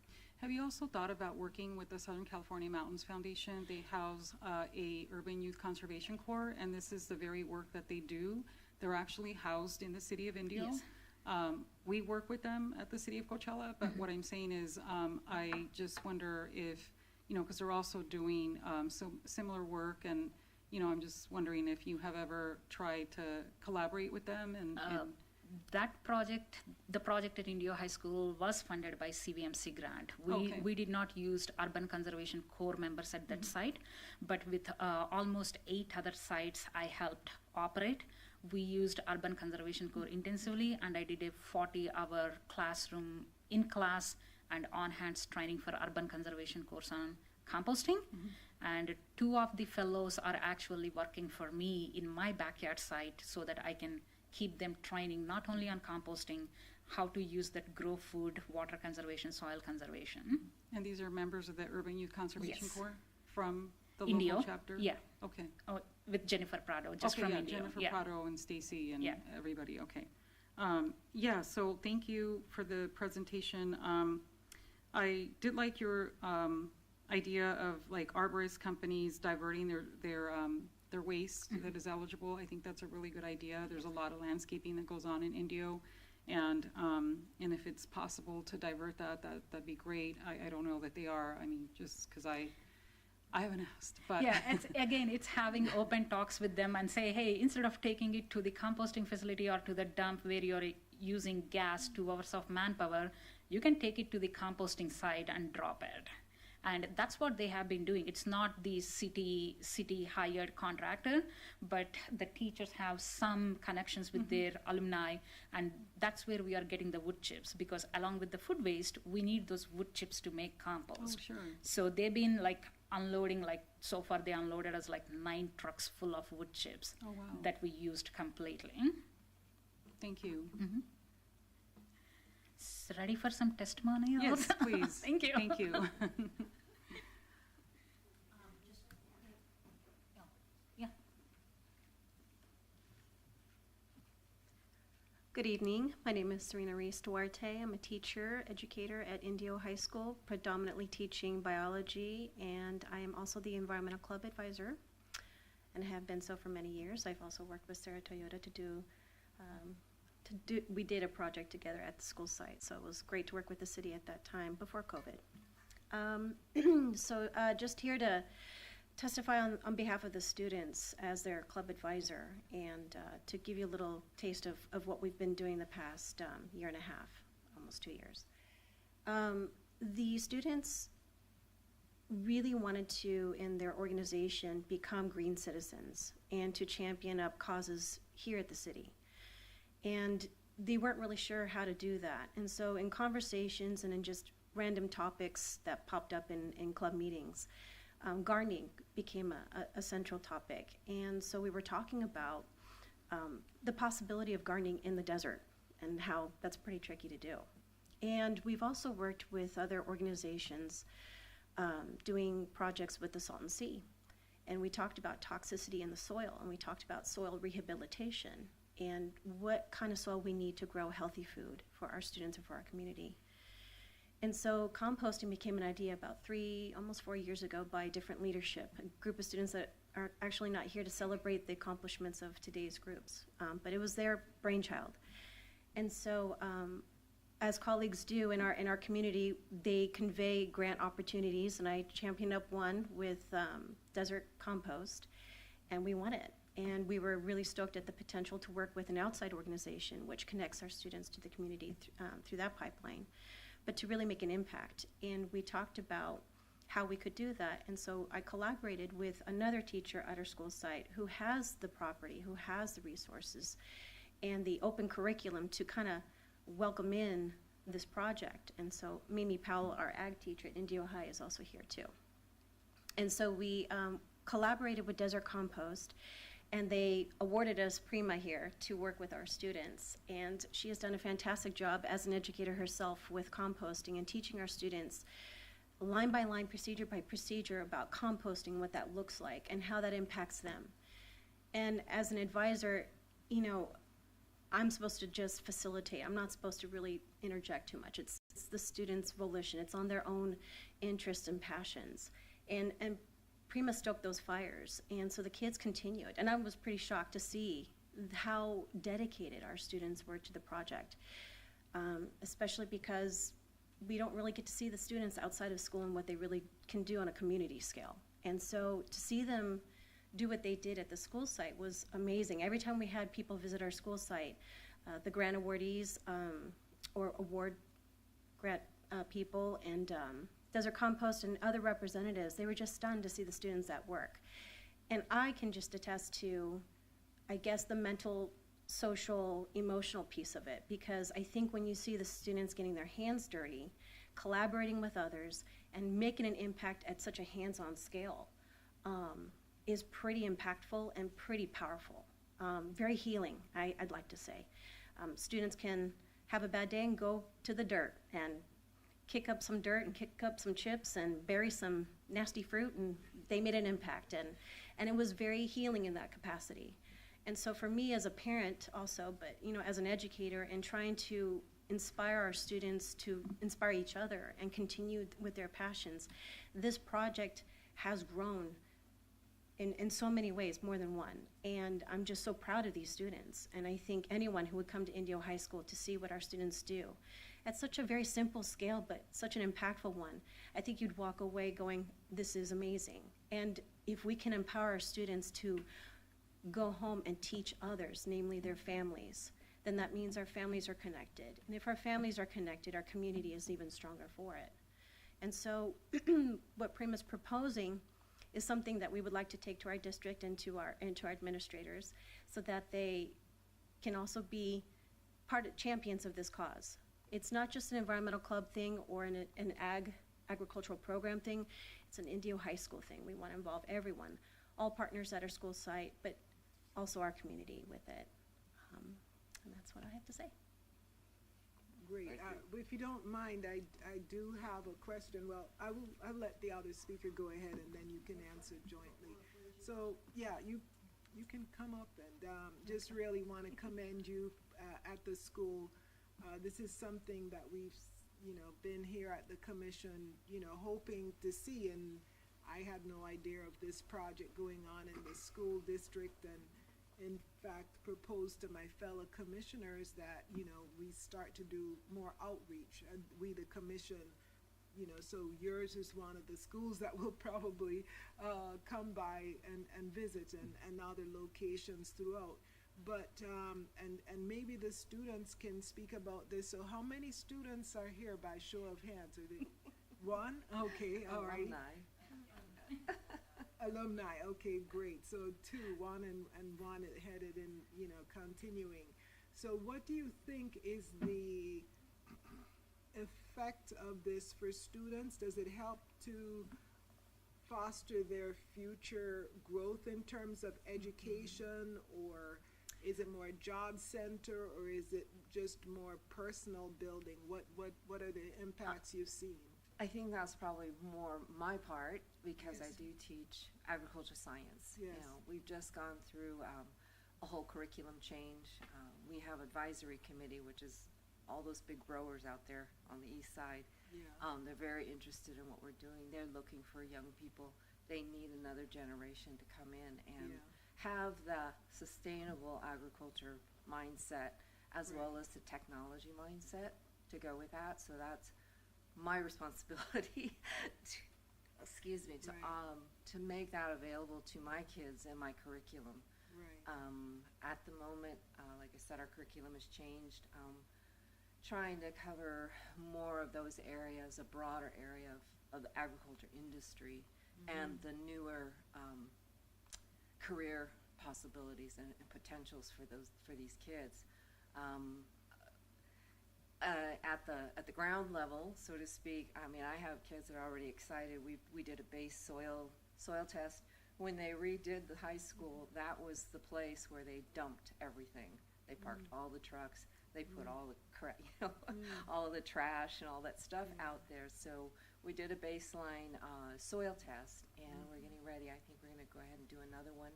Have you also thought about working with the Southern California Mountains Foundation? They house a Urban Youth Conservation Corps, and this is the very work that they do. They're actually housed in the city of Indio. Yes. We work with them at the city of Coachella, but what I'm saying is I just wonder if, because they're also doing some similar work, and, I'm just wondering if you have ever tried to collaborate with them and That project, the project at Indio High School was funded by CVMC grant. We did not use Urban Conservation Corps members at that site, but with almost 8 other sites I helped operate, we used Urban Conservation Corps intensively, and I did a 40-hour classroom in-class and on-hands training for Urban Conservation course on composting. And 2 of the fellows are actually working for me in my backyard site so that I can keep them training not only on composting, how to use that grow food, water conservation, soil conservation. And these are members of the Urban Youth Conservation Yes. Corps from the Indio, local chapter? yeah. Okay. Oh, with Jennifer Prado, just Okay, from yeah, Indio. Jennifer yeah. Prado and Stacy and Yeah. everybody, okay. So thank you for the presentation. I did like your idea of like arborist companies diverting their waste that is eligible. I think that's a really good idea. There's a lot of landscaping that goes on in Indio, and if it's possible to divert that'd be great. I don't know that they are. I mean, just because I haven't asked, but Yeah, it's having open talks with them and say, hey, instead of taking it to the composting facility or to the dump where you're using gas, 2 hours of manpower, you can take it to the composting site and drop it. And that's what they have been doing. It's not the city hired contractor, but the teachers have some connections with their alumni, and that's where we are getting the wood chips, because along with the food waste, we need those wood chips to make compost. Oh, sure. So they've been like unloading, so far they unloaded us like 9 trucks full of wood chips Oh, wow. that we used completely. Thank you. Ready for some testimonials? Yes, please. Thank you. Thank you. Yeah. Good evening. My name is Serena Reese Duarte. I'm a teacher, educator at Indio High School, predominantly teaching biology, and I am also the environmental club advisor and have been so for many years. I've also worked with Sarah Toyota we did a project together at the school site, so it was great to work with the city at that time before COVID. Just here to testify on behalf of the students as their club advisor, and to give you a little taste of what we've been doing the past year and a half, almost 2 years. The students really wanted to, in their organization, become green citizens and to champion up causes here at the city. And they weren't really sure how to do that. And so in conversations and in just random topics that popped up in club meetings, gardening became a central topic. And so we were talking about the possibility of gardening in the desert and how that's pretty tricky to do. And we've also worked with other organizations doing projects with the Salton Sea. And we talked about toxicity in the soil, and we talked about soil rehabilitation and what kind of soil we need to grow healthy food for our students and for our community. And so composting became an idea about almost 4 years ago by different leadership, a group of students that are actually not here to celebrate the accomplishments of today's groups, but it was their brainchild. And so as colleagues do in our community, they convey grant opportunities, and I championed up one with Desert Compost, and we won it. And we were really stoked at the potential to work with an outside organization which connects our students to the community through that pipeline, but to really make an impact. And we talked about how we could do that. And so I collaborated with another teacher at our school site who has the property, who has the resources, and the open curriculum to kind of welcome in this project. And so Mimi Powell, our ag teacher at Indio High, is also here too. And so we collaborated with Desert Compost, and they awarded us Prima here to work with our students. And she has done a fantastic job as an educator herself with composting and teaching our students line by line, procedure by procedure about composting, what that looks like and how that impacts them. And as an advisor, you know, I'm supposed to just facilitate. I'm not supposed to really interject too much. It's the students' volition. It's on their own interests and passions. And Prima stoked those fires, and so the kids continued. And I was pretty shocked to see how dedicated our students were to the project, especially because we don't really get to see the students outside of school and what they really can do on a community scale. And so to see them do what they did at the school site was amazing. Every time we had people visit our school site, the grant awardees or award grant people and Desert Compost and other representatives, they were just stunned to see the students at work. And I can just attest to, I guess, the mental, social, emotional piece of it, because I think when you see the students getting their hands dirty, collaborating with others, and making an impact at such a hands-on scale, is pretty impactful and pretty powerful. Very healing, I'd like to say. Students can have a bad day and go to the dirt and kick up some dirt and kick up some chips and bury some nasty fruit, and they made an impact. And it was very healing in that capacity. And so for me as a parent also, but you know, as an educator and trying to inspire our students to inspire each other and continue with their passions, this project has grown in so many ways, more than one. And I'm just so proud of these students. And I think anyone who would come to Indio High School to see what our students do at such a very simple scale, but such an impactful one, I think you'd walk away going, this is amazing. And if we can empower our students to go home and teach others, namely their families, then that means our families are connected. And if our families are connected, our community is even stronger for it. And so what Prima's proposing is something that we would like to take to our district and to our administrators, so that they can also be champions of this cause. It's not just an environmental club thing or an agricultural program thing. It's an Indio High School thing. We want to involve everyone, all partners at our school site, but also our community with it. And that's what I have to say. Great. If you don't mind, I do have a question. Well, I'll let the other speaker go ahead, and then you can answer jointly. So, yeah, you can come up, and just really want to commend you at the school. This is something that we've, been here at the commission, hoping to see, and I had no idea of this project going on in the school district, and in fact proposed to my fellow commissioners that, we start to do more outreach, and we, the commission, so yours is one of the schools that will probably come by and visit, and other locations throughout. But, and maybe the students can speak about this. So how many students are here by show of hands? Are they one? Okay, all right. Alumni, okay, great. So two, one and one headed in, continuing. So what do you think is the effect of this for students? Does it help to foster their future growth in terms of education, or is it more job center, or is it just more personal building? What are the impacts you've seen? I think that's probably more my part because I Yes. do teach agriculture science. You Yes. know, we've just gone through a whole curriculum change. We have advisory committee, which is all those big growers out there on the east side. Yeah. They're very interested in what we're doing. They're looking for young people. They need another generation to come in and Yeah. have the sustainable agriculture mindset as Right. well as the technology mindset to go with that. So that's my responsibility to, excuse me, Right. to make that available to my kids in my curriculum. Right. At the moment, like I said, our curriculum has changed. Trying to cover more of those areas, a broader area of the agriculture industry and the newer career possibilities and potentials for these kids. At the ground level, so to speak, I mean, I have kids that are already excited. We did a base soil test. When they redid the high school, that was the place where they dumped everything. They parked all the trucks. They put all the all the trash and all that stuff out there. So we did a baseline soil test, and we're getting ready. I think we're going to go ahead and do another one.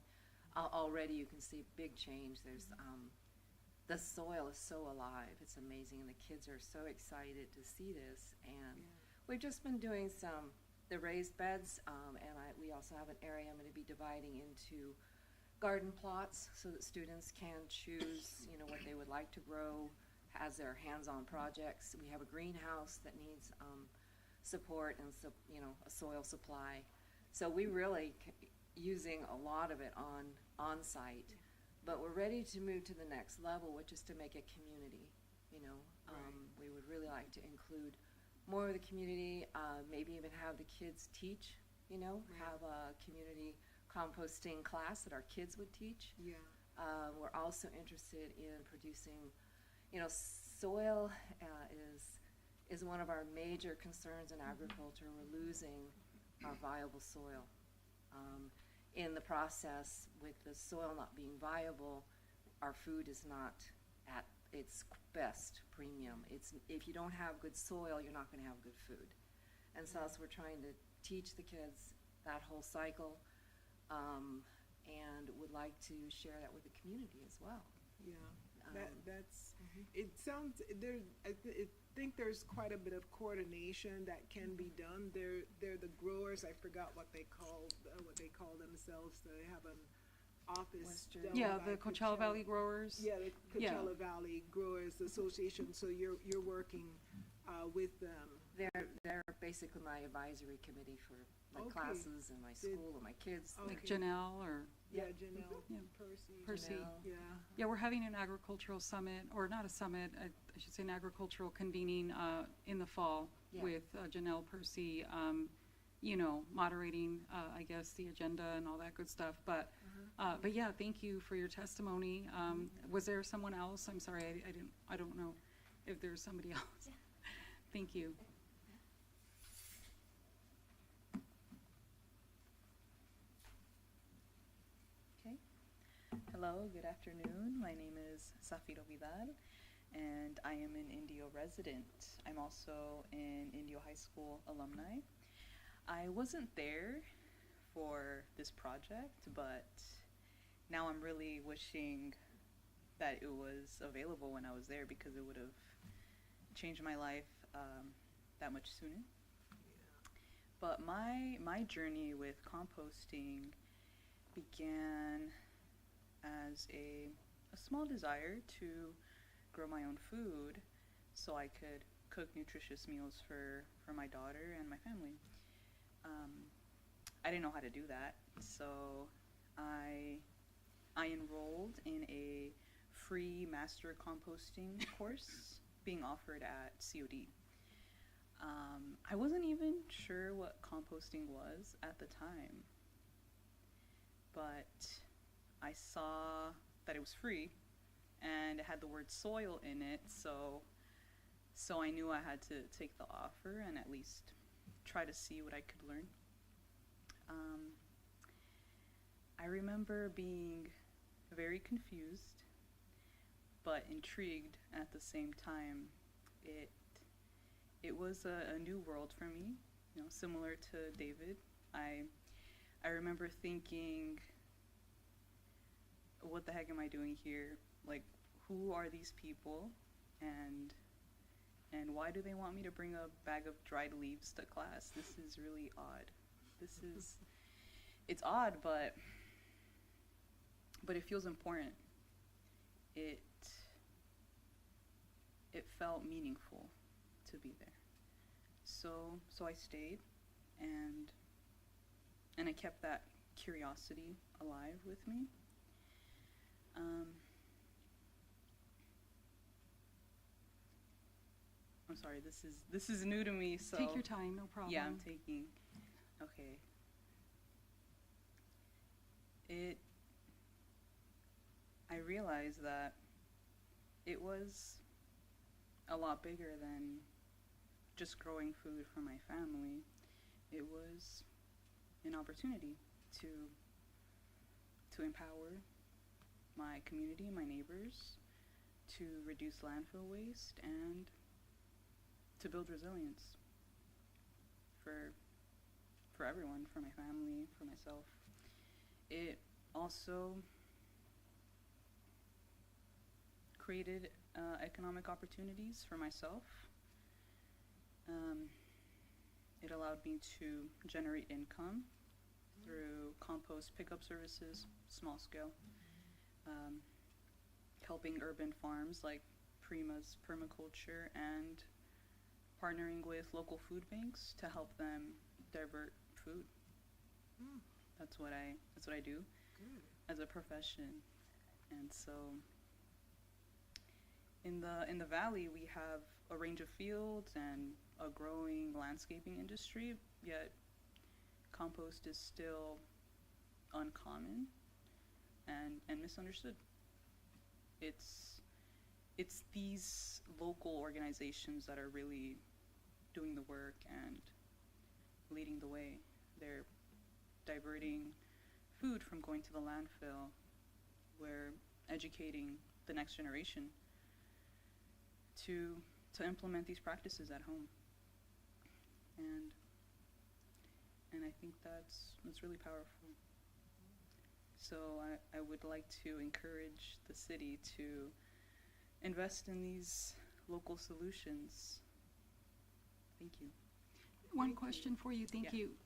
Already, you can see big change. There's the soil is so alive. It's amazing, and the kids are so excited to see this. And we've just been doing the raised beds, and we also have an area I'm going to be dividing into garden plots so that students can choose, what they would like to grow as their hands-on projects. We have a greenhouse that needs support and a soil supply. So we really using a lot of it on site, but we're ready to move to the next level, which is to make a community. We would really like to include more of the community, maybe even have the kids teach. Have a community composting class that our kids would teach. Yeah. We're also interested in producing, soil is one of our major concerns in agriculture. We're losing our viable soil. In the process, with the soil not being viable, our food is not at its best premium. If you don't have good soil, you're not going to have good food. And so we're trying to teach the kids that whole cycle. And would like to share that with the community as well. Yeah. That's. Mhm. It sounds there. I think there's quite a bit of coordination that can be done. They're the growers. I forgot what they call themselves. They have an office. Western. down Yeah, by the Coachella Valley Growers. Yeah, the Yeah. Coachella Valley Growers Association. So you're working with them. They're basically my advisory committee for my Okay. classes and my school and my kids. Okay. Like Janelle or Yeah, Janelle Yeah. Percy. Percy. Janelle. Yeah. Yeah, we're having an agricultural summit, or not a summit, I should say an agricultural convening in the fall Yeah. with Janelle Percy, moderating, I guess, the agenda and all that good stuff. But yeah, thank you for your testimony. Was there someone else? I'm sorry, I don't know if there's somebody else. Thank you. Okay. Hello, good afternoon. My name is Zafiro Vidal, and I am an Indio resident. I'm also an Indio High School alumni. I wasn't there for this project, but now I'm really wishing that it was available when I was there because it would have changed my life that much sooner. But my journey with composting began as a small desire to grow my own food so I could cook nutritious meals for my daughter and my family. I didn't know how to do that, so I enrolled in a free master composting course being offered at COD. I wasn't even sure what composting was at the time, but I saw that it was free and it had the word soil in it, so I knew I had to take the offer and at least try to see what I could learn. I remember being very confused but intrigued at the same time. it was a new world for me, you know, similar to David. I remember thinking, what the heck am I doing here? Like, who are these people? And why do they want me to bring a bag of dried leaves to class? This is really odd. It's odd, but it feels important. It felt meaningful to be there. So I stayed, and I kept that curiosity alive with me. I'm sorry, this is new to me, so Take your time, no problem. yeah, I'm taking. Okay. I realized that it was a lot bigger than just growing food for my family. It was an opportunity to empower my community, my neighbors, to reduce landfill waste, and to build resilience for everyone, for my family, for myself. It also created economic opportunities for myself. It allowed me to generate income through compost pickup services, small scale, helping urban farms like Prima's Permaculture, and partnering with local food banks to help them divert food. That's what I do as a profession. And so in the valley, we have a range of fields and a growing landscaping industry, yet compost is still uncommon and misunderstood. It's these local organizations that are really doing the work and leading the way. They're diverting food from going to the landfill. We're educating the next generation to implement these practices at home. And I think that's really powerful. So I would like to encourage the city to invest in these local solutions. Thank you. One question for you, thank Yeah. you.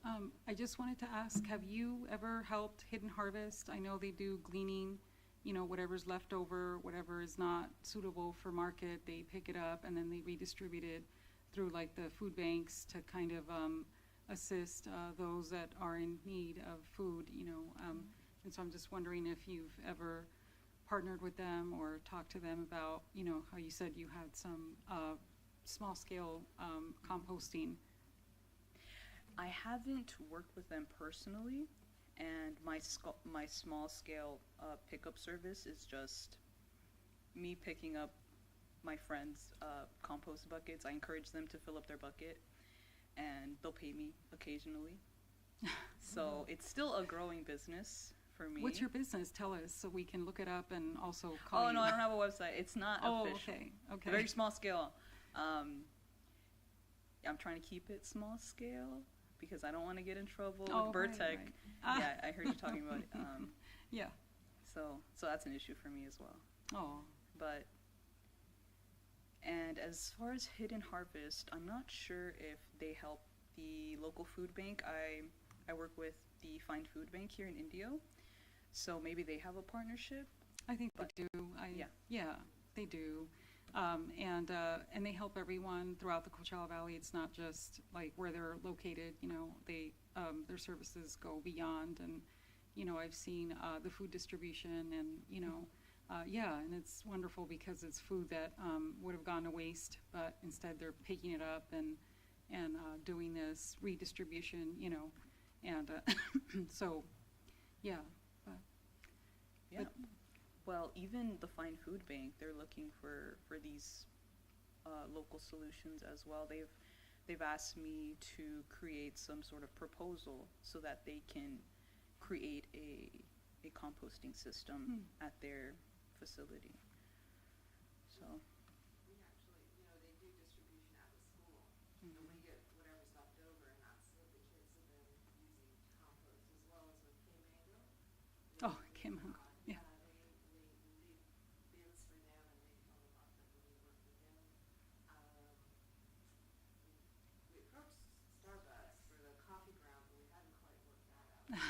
I just wanted to ask, have you ever helped Hidden Harvest? I know they do gleaning, whatever's left over, whatever is not suitable for market, they pick it up and then they redistribute it through like the food banks to kind of assist those that are in need of food, and so I'm just wondering if you've ever partnered with them or talked to them about, how you said you had some small scale composting. I haven't worked with them personally, and my small scale pickup service is just me picking up my friends' compost buckets. I encourage them to fill up their bucket, and they'll pay me occasionally. So it's still a growing business for me. What's your business? Tell us so we can look it up and also call you. Oh no, I don't have a website. It's not official. Okay. Very small scale. I'm trying to keep it small scale because I don't want to get in trouble with Bird Tech. Right. Yeah, I heard you talking about it. Yeah. So that's an issue for me as well. Oh. And as far as Hidden Harvest, I'm not sure if they help the local food bank. I work with the Find Food Bank here in Indio, so maybe they have a partnership. I think they do. Yeah, they do. And they help everyone throughout the Coachella Valley. It's not just like where they're located, they their services go beyond, and I've seen the food distribution, and and it's wonderful because it's food that would have gone to waste, but instead they're picking it up and doing this redistribution, and so yeah. Yeah. Well, even the Find Food Bank, they're looking for these local solutions as well. They've asked me to create some sort of proposal so that they can create a composting system at their facility. So. We actually, they do distribution at the school. Kim Hung, yeah. We approached Starbucks for the coffee ground, but we hadn't quite worked that out either.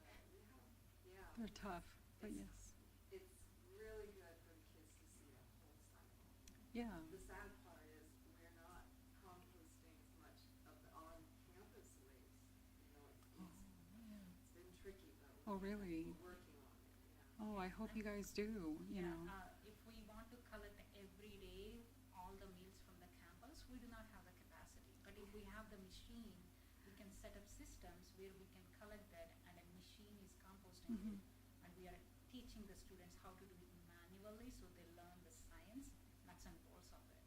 But we have, yeah, They're tough, but yes. it's really good for the kids to see that whole cycle. Yeah, The sad part is we're not composting as much of the on-campus waste. You know, it's been tricky, but oh, really? we're working on it, yeah. Oh, I hope you guys do, you know. If we want to collect every day all the meals from the campus, we do not have the capacity. But if we have the machine, we can set up systems where we can collect that and a machine is composting it. And we are teaching the students how to do it manually so they learn the science, nuts and bolts of it.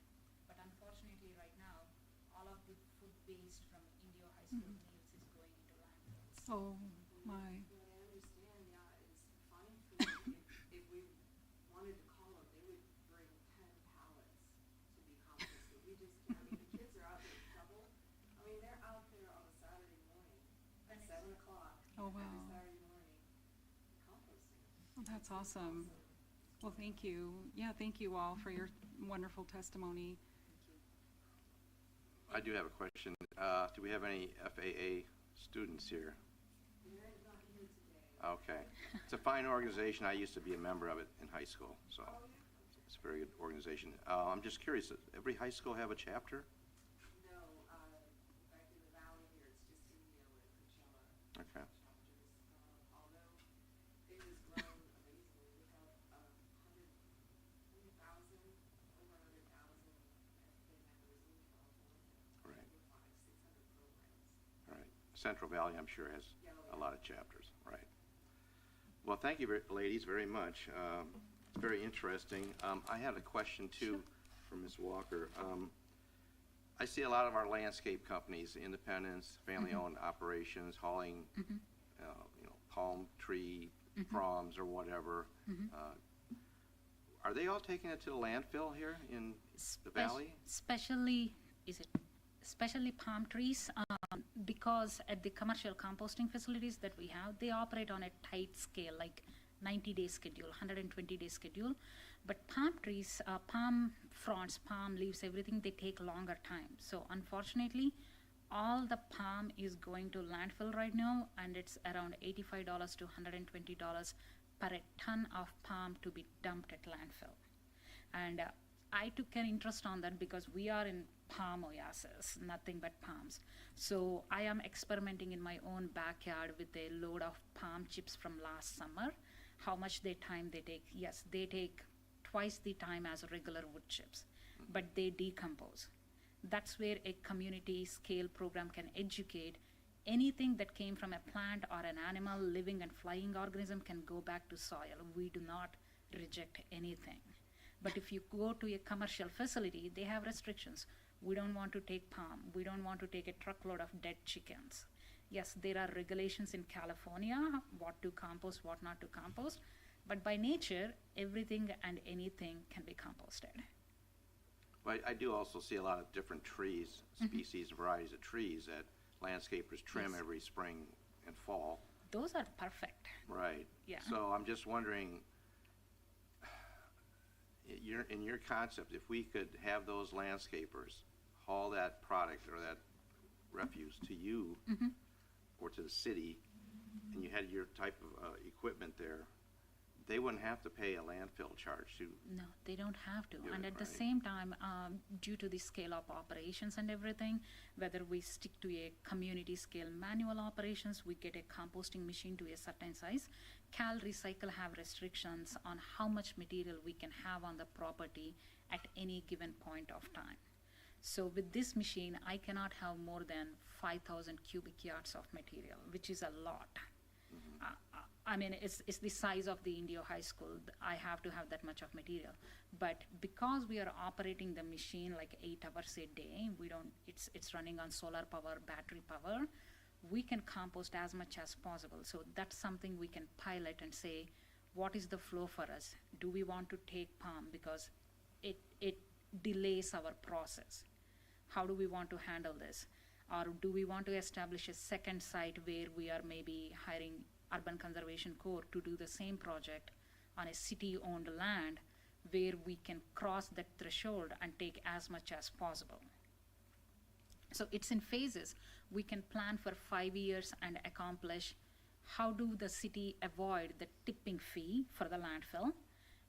But unfortunately right now, all of the food waste from Indio High School meals is going into landfills. Oh, my. What I understand, yeah, is fine food, if we wanted to call them, they would bring 10 pallets to be composted. We just, I mean, the kids are out there double. I mean, they're out there on a Saturday morning at 7 o'clock. Oh, Every wow. Saturday morning, composting. Well, that's awesome. Well, thank you. Yeah, thank you all for your wonderful testimony. I do have a question. Do we have any FAA students here? They're not here today. Okay. It's a fine organization. I used to be a member of it in high school, so it's a very good organization. I'm just curious, does every high school have a chapter? No, back in the valley here, it's just Indio and Coachella. Okay. Chapters, although it has grown amazingly. We have 100,000, over 100,000 FFA members in California. Right. With 600 programs. All right. Central Valley, I'm sure, has a lot of chapters. Right. Well, thank you, ladies, very much. It's very interesting. I had a question, too, for Ms. Walker. I see a lot of our landscape companies, independents, family-owned operations, hauling, palm tree fronds or whatever. Are they all taking it to the landfill here in the valley? Especially palm trees, because at the commercial composting facilities that we have, they operate on a tight scale, like 90-day schedule, 120-day schedule. But palm trees, palm fronds, palm leaves, everything, they take longer time. So unfortunately, all the palm is going to landfill right now, and it's around $85 to $120 per a ton of palm to be dumped at landfill. And I took an interest on that because we are in palm oasis, nothing but palms. So I am experimenting in my own backyard with a load of palm chips from last summer. How much time they take? Yes, they take twice the time as regular wood chips, but they decompose. That's where a community scale program can educate. Anything that came from a plant or an animal, living and flying organism, can go back to soil. We do not reject anything. But if you go to a commercial facility, they have restrictions. We don't want to take palm. We don't want to take a truckload of dead chickens. Yes, there are regulations in California, what to compost, what not to compost. But by nature, everything and anything can be composted. But I do also see a lot of different trees, species and varieties of trees that landscapers trim every spring and fall. Those are perfect. Right. Yeah. So I'm just wondering, in your concept, if we could have those landscapers haul that product or that refuse to you or to the city, and you had your type of equipment there, they wouldn't have to pay a landfill charge to. No, they don't have to. Do And it, at the right. same time, due to the scale of operations and everything, whether we stick to a community scale manual operations, we get a composting machine to a certain size. Cal Recycle have restrictions on how much material we can have on the property at any given point of time. So with this machine, I cannot have more than 5,000 cubic yards of material, which is a lot. I mean, it's the size of the Indio High School. I have to have that much of material. But because we are operating the machine like 8 hours a day, it's running on solar power, battery power, we can compost as much as possible. So that's something we can pilot and say, what is the flow for us? Do we want to take palm because it delays our process? How do we want to handle this? Or do we want to establish a second site where we are maybe hiring Urban Conservation Corps to do the same project on a city-owned land where we can cross that threshold and take as much as possible. So it's in phases. We can plan for 5 years and accomplish how do the city avoid the tipping fee for the landfill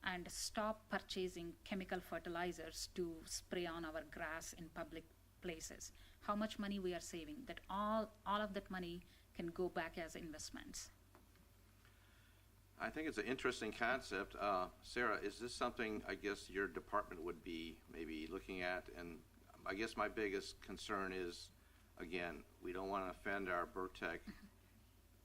and stop purchasing chemical fertilizers to spray on our grass in public places. How much money we are saving, that all of that money can go back as investments. I think it's an interesting concept. Sarah, is this something, I guess, your department would be maybe looking at? And I guess my biggest concern is, again, we don't want to offend our Burtec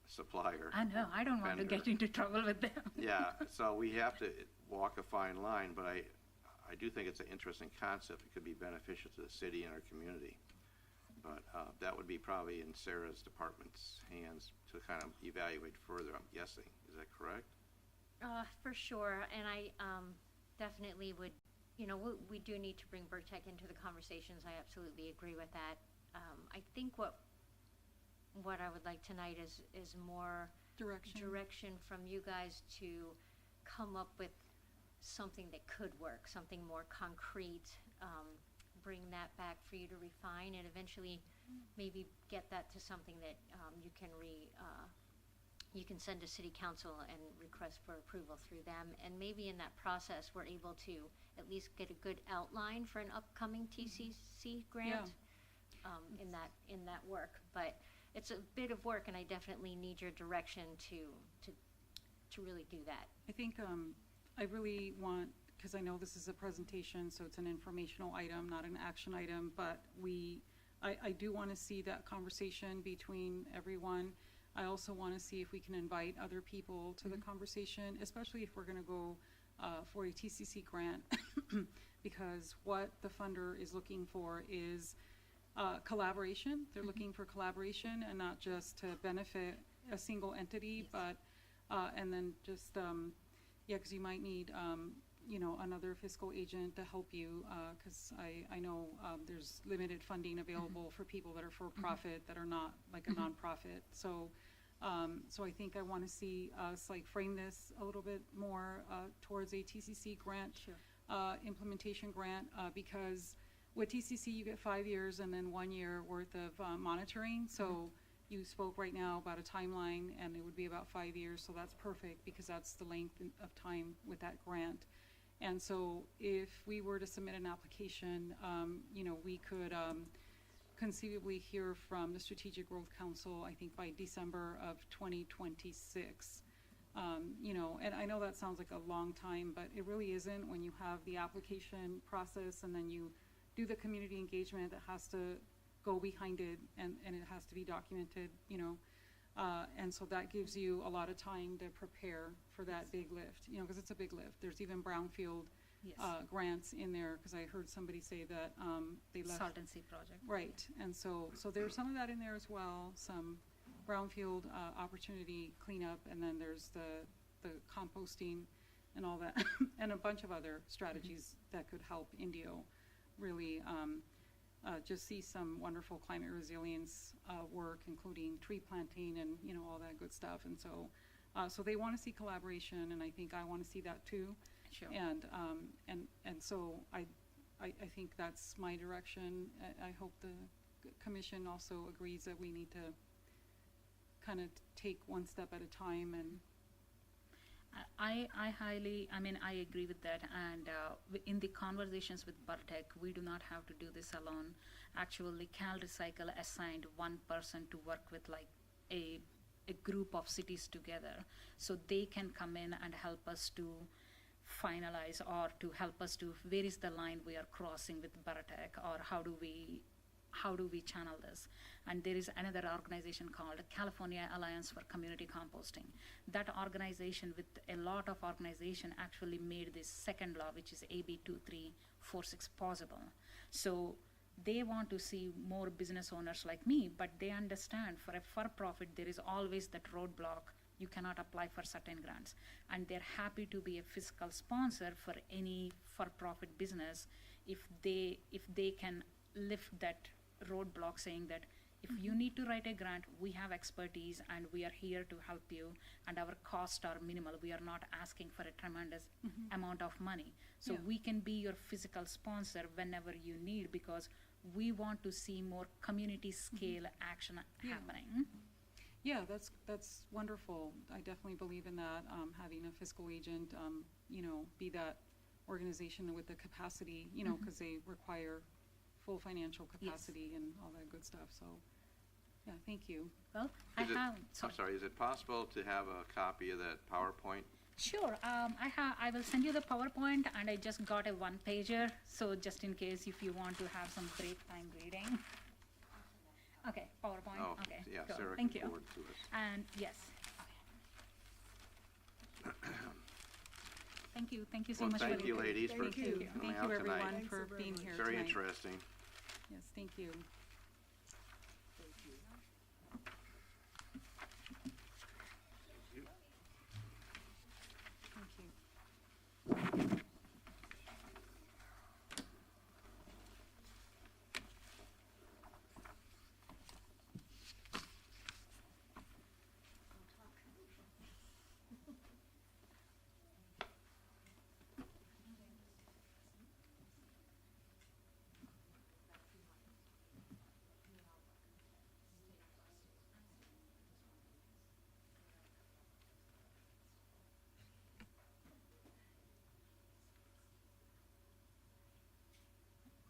supplier. I know, I don't want to vendor. get into trouble with them. Yeah, so we have to walk a fine line, but I do think it's an interesting concept. It could be beneficial to the city and our community. But that would be probably in Sarah's department's hands to kind of evaluate further, I'm guessing. Is that correct? For sure, and I definitely would, we do need to bring Burtec into the conversations. I absolutely agree with that. I think what I would like tonight is more direction from you guys to come up with something that could work, something more concrete, bring that back for you to refine and eventually maybe get that to something that you can send to city council and request for approval through them. And maybe in that process, we're able to at least get a good outline for an upcoming TCC grant in that work. But it's a bit of work, and I definitely need your direction to really do that. I think I really want, because I know this is a presentation, so it's an informational item, not an action item, but I do want to see that conversation between everyone. I also want to see if we can invite other people to the conversation, especially if we're going to go for a TCC grant, because what the funder is looking for is collaboration. They're looking for collaboration and not just to benefit a single entity, but and then just because you might need another fiscal agent to help you, because I know there's limited funding available for people that are for profit that are not like a nonprofit. So I think I want to see us frame this a little bit more towards a TCC grant, implementation grant, because with TCC you get 5 years and then 1 year worth of monitoring. So you spoke right now about a timeline, and it would be about 5 years. So that's perfect, because that's the length of time with that grant. And so if we were to submit an application, we could conceivably hear from the Strategic Growth Council, I think by December of 2026. And I know that sounds like a long time, but it really isn't when you have the application process and then you do the community engagement that has to go behind it, and it has to be documented, and so that gives you a lot of time to prepare for that big lift, because it's a big lift. There's even brownfield grants in there, because I heard somebody say that they left. Salt and Sea project. Right, and so there's some of that in there as well, some brownfield opportunity cleanup, and then there's the composting and all that, and a bunch of other strategies that could help Indio really just see some wonderful climate resilience work, including tree planting and all that good stuff. And so they want to see collaboration, and I think I want to see that too. Sure. And so I think that's my direction. I hope the commission also agrees that we need to kind of take one step at a time. And I agree with that, and in the conversations with Burtec, we do not have to do this alone. Actually, CalRecycle assigned one person to work with a group of cities together, so they can come in and help us to finalize, or to help us to, where is the line we are crossing with Burtec, or how do we channel this. And there is another organization called California Alliance for Community Composting. That organization, with a lot of organization, actually made this second law, which is AB 2346, possible. So they want to see more business owners like me, but they understand for a for-profit there is always that roadblock. You cannot apply for certain grants, and they're happy to be a fiscal sponsor for any for-profit business if they can lift that roadblock, saying that If you need to write a grant, we have expertise and we are here to help you, and our costs are minimal. We are not asking for a tremendous amount of money. So Yeah. we can be your physical sponsor whenever you need, because we want to see more community scale action happening. Yeah, that's wonderful. I definitely believe in that, having a fiscal agent, be that organization with the capacity, because they require full financial capacity and all that good stuff, so, yeah, thank you. Well, Is it- have. I'm sorry, is it possible to have a copy of that PowerPoint? Sure. I will send you the PowerPoint, and I just got a one pager, so just in case if you want to have some break time reading. Okay, PowerPoint. Oh, Okay. yeah, cool. Sarah Thank can you. forward to us. And yes. Thank you. Thank you so Well, much. thank for you, your- ladies, for Thank you. coming Thank out you, everyone, tonight. Thanks for very being much. here Very tonight. interesting. Yes, thank you. Thank you. Thank you.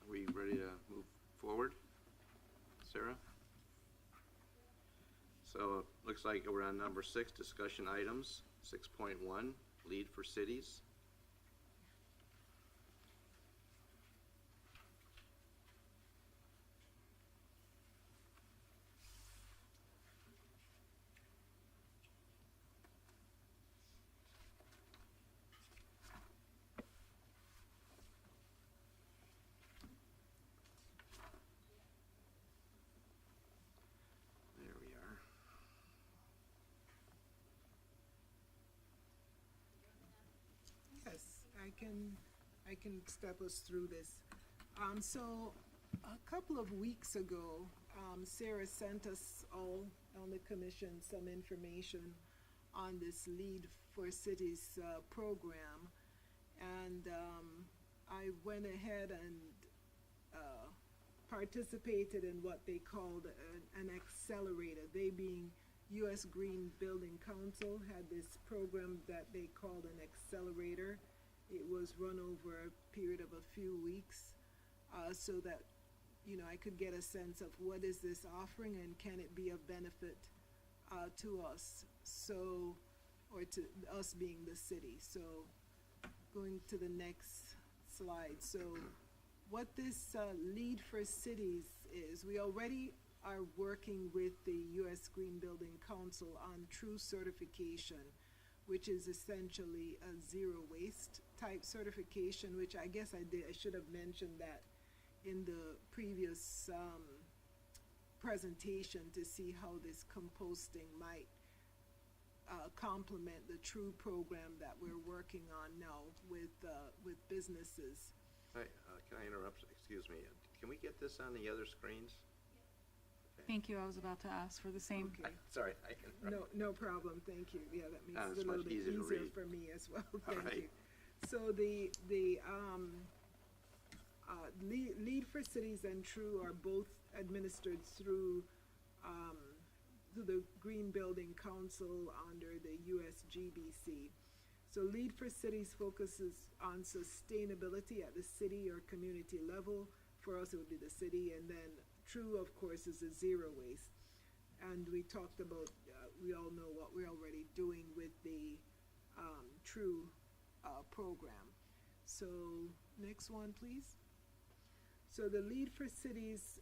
Are we ready to move forward? Sarah? So, looks like we're on number 6, discussion items, 6.1, lead for cities. There we are. Yes, I can step us through this. So a couple of weeks ago, Sarah sent us all on the commission some information on this Lead for Cities program. And I went ahead and participated in what they called an accelerator. They being U.S. Green Building Council had this program that they called an accelerator. It was run over a period of a few weeks so that, I could get a sense of what is this offering and can it be of benefit to us, or to us being the city. So going to the next slide. So what this Lead for Cities is, we already are working with the U.S. Green Building Council on true certification, which is essentially a zero waste type certification, which I guess I should have mentioned that in the previous presentation, to see how this composting might complement the true program that we're working on now with businesses. Can I interrupt? Excuse me. Can we get this on the other screens? Thank you, I was about to ask for the same. Okay. Sorry, I interrupted. No problem, thank you. Yeah, that makes it's it a little much bit easier to easier read. for me as well, All thank right. you. So the Lead for Cities and True are both administered through the Green Building Council under the USGBC. So Lead for Cities focuses on sustainability at the city or community level. For us, it would be the city, and then True, of course, is a zero waste. And we talked about, we all know what we're already doing with the True program. So next one, please. So the Lead for Cities,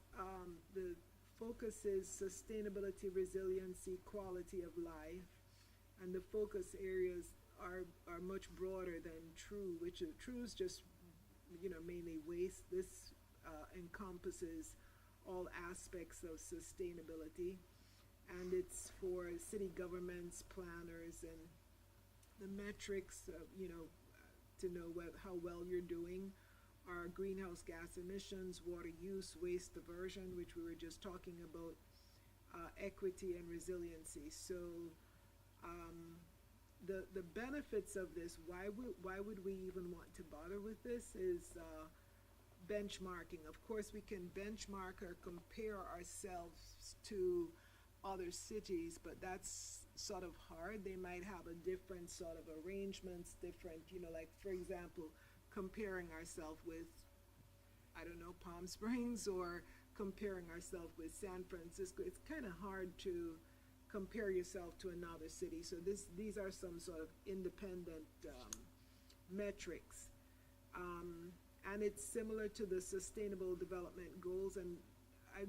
the focus is sustainability, resiliency, quality of life, and the focus areas are much broader than True, which True is just, mainly waste. This encompasses all aspects of sustainability, and it's for city governments, planners, and the metrics of, to know how well you're doing are greenhouse gas emissions, water use, waste diversion, which we were just talking about, equity and resiliency. So the benefits of this, why would we even want to bother with this, is benchmarking. Of course, we can benchmark or compare ourselves to other cities, but that's sort of hard. They might have a different sort of arrangements, different, like, for example, comparing ourselves with, I don't know, Palm Springs, or comparing ourselves with San Francisco. It's kind of hard to compare yourself to another city. So these are some sort of independent metrics. And it's similar to the Sustainable Development Goals, and I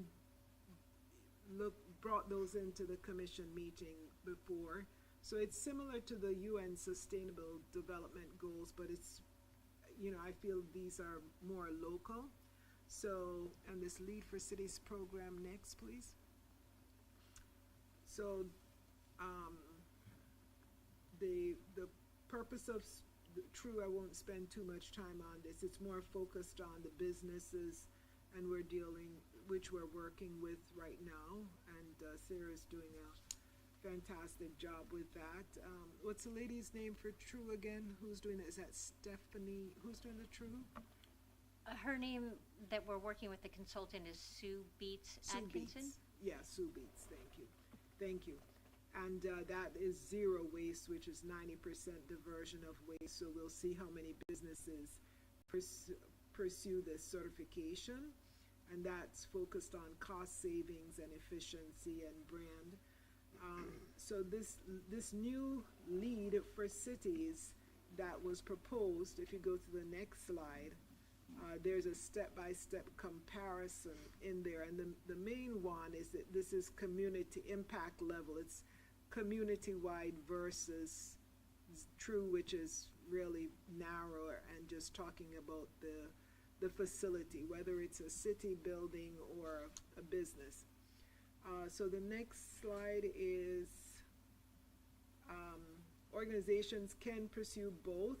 brought those into the commission meeting before. So it's similar to the UN Sustainable Development Goals, but it's, I feel these are more local. So, and this Lead for Cities program next, please. So, the purpose of True, I won't spend too much time on this. It's more focused on the businesses, and which we're working with right now, and Sarah's doing a fantastic job with that. What's the lady's name for True again? Who's doing it? Is that Stephanie? Who's doing the True? Her name that we're working with, the consultant, is Sue Beats Atkinson. Beats. Yeah, Sue Beats. Thank you. And that is zero waste, which is 90% diversion of waste. So we'll see how many businesses pursue this certification. And that's focused on cost savings and efficiency and brand. So this new lead for cities that was proposed, if you go to the next slide, there's a step-by-step comparison in there. And the main one is that this is community impact level. It's community-wide versus True, which is really narrower and just talking about the facility, whether it's a city building or a business. So the next slide is organizations can pursue both.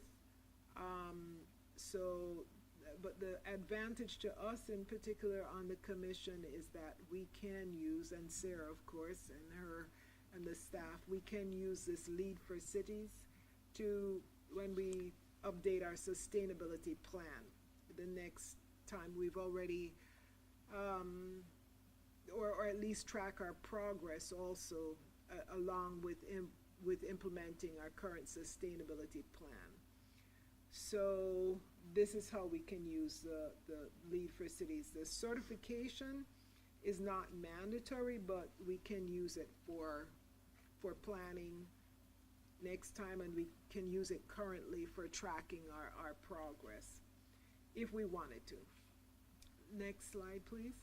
But the advantage to us in particular on the commission is that we can use, and Sarah, of course, and her and the staff, we can use this Lead for Cities to, when we update our sustainability plan, the next time we've already, or at least track our progress also along with implementing our current sustainability plan. So this is how we can use the Lead for Cities. The certification is not mandatory, but we can use it for planning next time, and we can use it currently for tracking our progress if we wanted to. Next slide, please.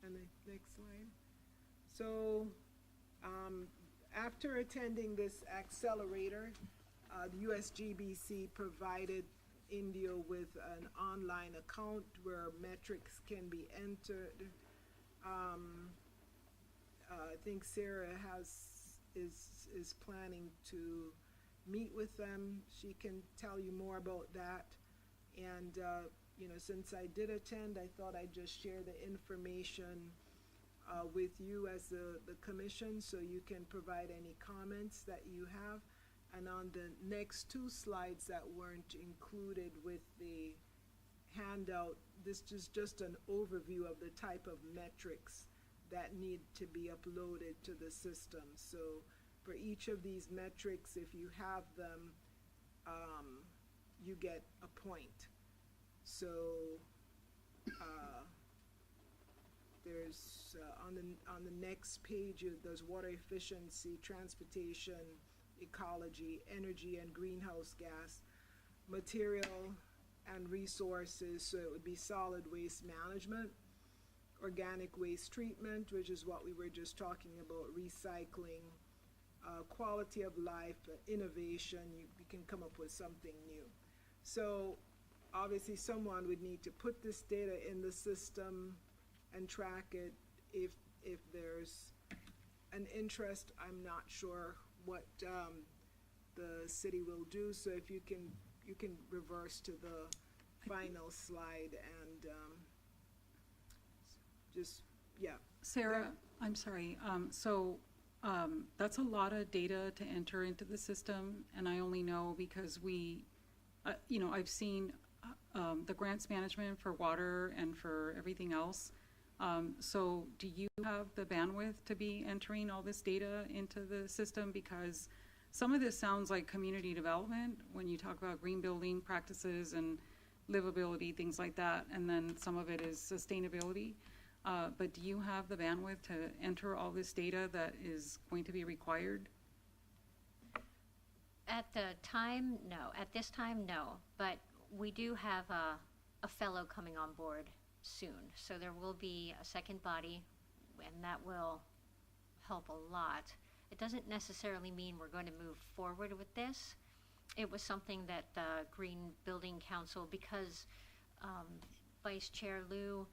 And the next slide. So after attending this accelerator, the USGBC provided Indio with an online account where metrics can be entered. I think Sarah is planning to meet with them. She can tell you more about that. And since I did attend, I thought I'd just share the information with you as the commission, so you can provide any comments that you have. And on the next two slides that weren't included with the handout, this is just an overview of the type of metrics that need to be uploaded to the system. So for each of these metrics, if you have them, you get a point. So there's on the next page, there's water efficiency, transportation, ecology, energy and greenhouse gas, material and resources, so it would be solid waste management, organic waste treatment, which is what we were just talking about, recycling, quality of life, innovation. You can come up with something new. So obviously someone would need to put this data in the system and track it. If there's an interest, I'm not sure what the city will do. So if you can reverse to the final slide and just yeah. Sarah, I'm sorry, that's a lot of data to enter into the system, and I only know because I've seen the grants management for water and for everything else. So do you have the bandwidth to be entering all this data into the system? Because some of this sounds like community development when you talk about green building practices and livability, things like that, and then some of it is sustainability. But do you have the bandwidth to enter all this data that is going to be required? At the time, no. At this time, no. But we do have a fellow coming on board soon. So there will be a second body, and that will help a lot. It doesn't necessarily mean we're going to move forward with this. It was something that the Green Building Council, because Vice Chair Liu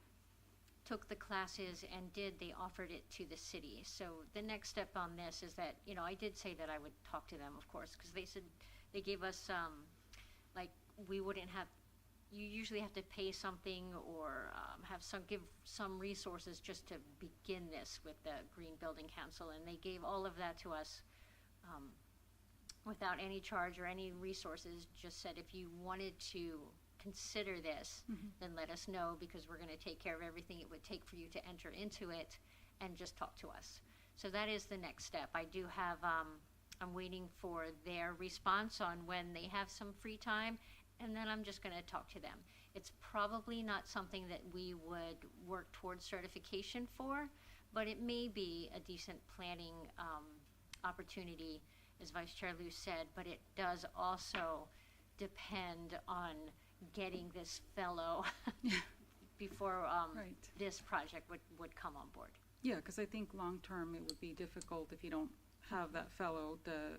took the classes and they offered it to the city. So the next step on this is that, I did say that I would talk to them, of course, because they said, they gave us, we wouldn't have, you usually have to pay something or give some resources just to begin this with the Green Building Council, and they gave all of that to us without any charge or any resources, just said if you wanted to consider this, then let us know, because we're going to take care of everything it would take for you to enter into it, and just talk to us. So that is the next step. I do have, I'm waiting for their response on when they have some free time, and then I'm just going to talk to them. It's probably not something that we would work towards certification for, but it may be a decent planning opportunity, as Vice Chair Liu said, but it does also depend on getting this fellow before Right. this project would come on board. Yeah, because I think long-term it would be difficult if you don't have that fellow to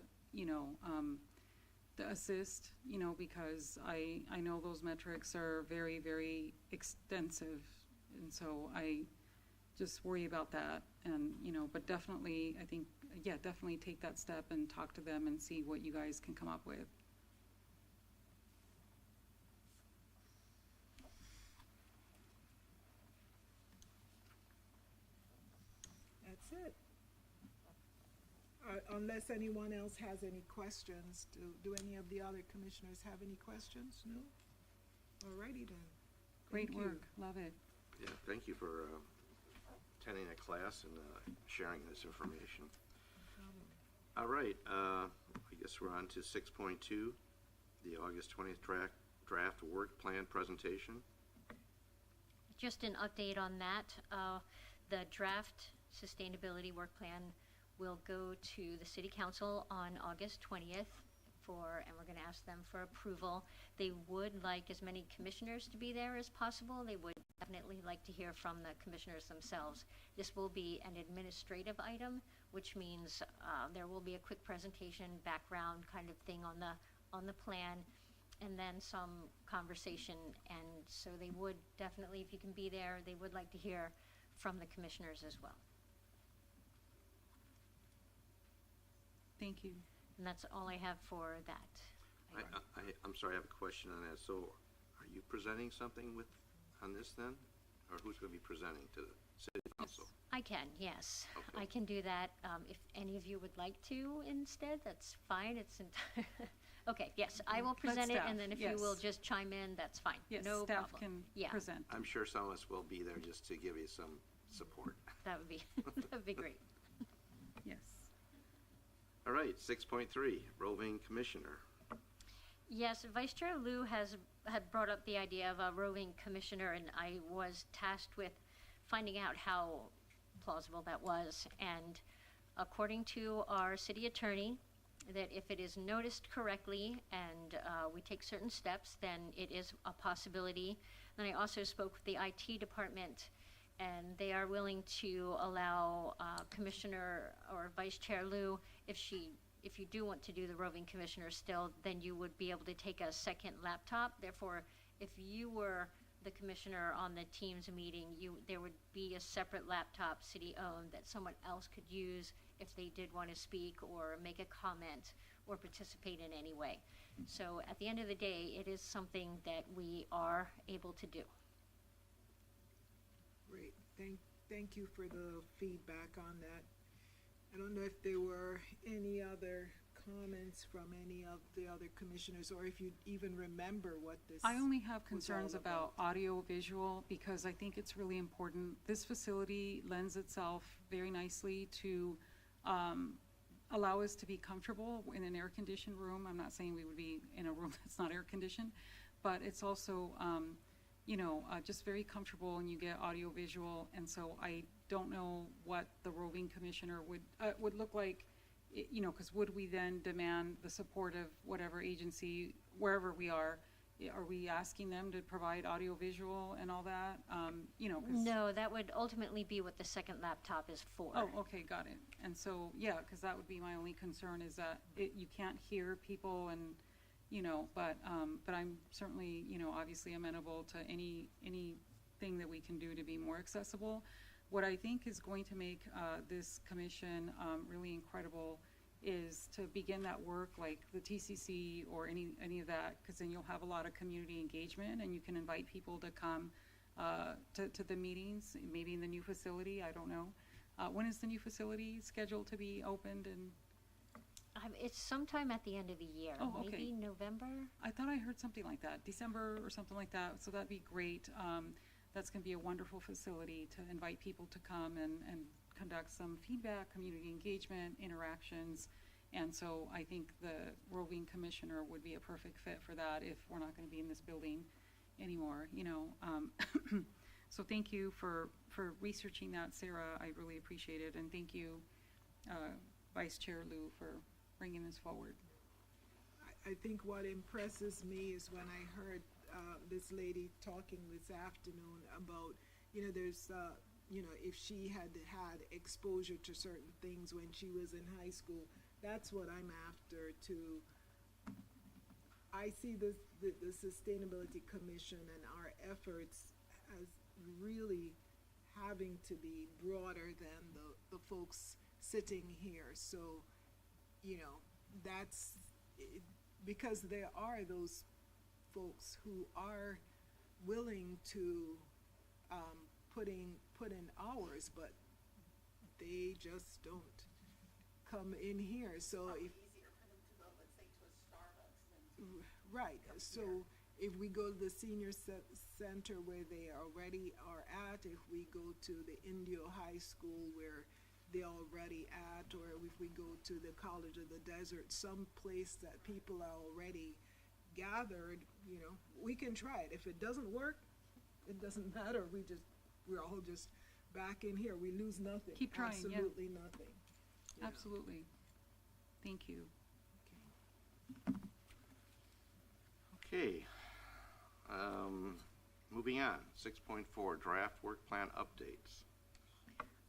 assist, because I know those metrics are very, very extensive. And so I just worry about that. And, but definitely, I think, definitely take that step and talk to them and see what you guys can come up with. That's it. Unless anyone else has any questions, do any of the other commissioners have any questions? No? Alrighty then. Great Thank you. work, love it. Yeah, thank you for attending that class and sharing this information. All right, I guess we're on to 6.2, the August 20th draft work plan presentation. Just an update on that. The draft sustainability work plan will go to the City Council on August 20th and we're going to ask them for approval. They would like as many commissioners to be there as possible. They would definitely like to hear from the commissioners themselves. This will be an administrative item, which means there will be a quick presentation, background kind of thing on the plan, and then some conversation. And so they would definitely, if you can be there, they would like to hear from the commissioners as well. Thank you. And that's all I have for that. I'm sorry, I have a question on that. So are you presenting something on this then? Or who's going to be presenting to the City Council? I can, yes. Okay. I can do that. If any of you would like to instead, that's fine. It's okay, yes, I will present it, staff, and then if you will yes. just chime in, that's fine. Yes, No staff problem. can Yeah. present. I'm sure some of us will be there just to give you some support. That would be, that would be great. Yes. All right, 6.3, roving commissioner. Yes, Vice Chair Liu had brought up the idea of a roving commissioner, and I was tasked with finding out how plausible that was. And according to our city attorney, that if it is noticed correctly and we take certain steps, then it is a possibility. And I also spoke with the IT department, and they are willing to allow Commissioner or Vice Chair Liu, if you do want to do the roving commissioner still, then you would be able to take a second laptop. Therefore, if you were the commissioner on the Teams meeting, there would be a separate laptop city-owned that someone else could use if they did want to speak or make a comment or participate in any way. So at the end of the day, it is something that we are able to do. Great, thank you for the feedback on that. I don't know if there were any other comments from any of the other commissioners, or if you even remember what this. I only have was concerns all about audio visual because I think it's really important. This facility lends itself very nicely to allow us to be comfortable in an air-conditioned room. I'm not saying we would be in a room that's not air-conditioned, but it's also, just very comfortable, and you get audio visual. And so I don't know what the roving commissioner would look like, because would we then demand the support of whatever agency, wherever we are? Are we asking them to provide audio visual and all that? 'Cause- No, that would ultimately be what the second laptop is for. Oh, okay, got it. And so, yeah, because that would be my only concern, is that you can't hear people, and, but I'm certainly, obviously amenable to anything that we can do to be more accessible. What I think is going to make this commission really incredible is to begin that work like the TCC or any of that, because then you'll have a lot of community engagement, and you can invite people to come to the meetings, maybe in the new facility, I don't know. When is the new facility scheduled to be opened? And It's sometime at the end of the year, Oh, okay. maybe November. I thought I heard something like that, December or something like that, so that'd be great. That's gonna be a wonderful facility to invite people to come and conduct some feedback, community engagement, interactions. And so I think the roving commissioner would be a perfect fit for that if we're not gonna be in this building anymore, So thank you for researching that, Sarah. I really appreciate it. And thank you, Vice Chair Liu, for bringing this forward. I think what impresses me is when I heard this lady talking this afternoon about, there's, if she had had exposure to certain things when she was in high school, that's what I'm after too. I see the Sustainability Commission and our efforts as really having to be broader than the folks sitting here. So, that's because there are those folks who are willing to put in hours, but they just don't come in here. So if right, so if we go to the senior center where they already are at, if we go to the Indio High School where they're already at, or if we go to the College of the Desert, some place that people are already gathered, we can try it. If it doesn't work, it doesn't matter. We're all just back in here. We lose nothing. Keep trying, yeah. Absolutely nothing. Yeah. Absolutely. Thank you. Okay. Moving on, 6.4, draft work plan updates.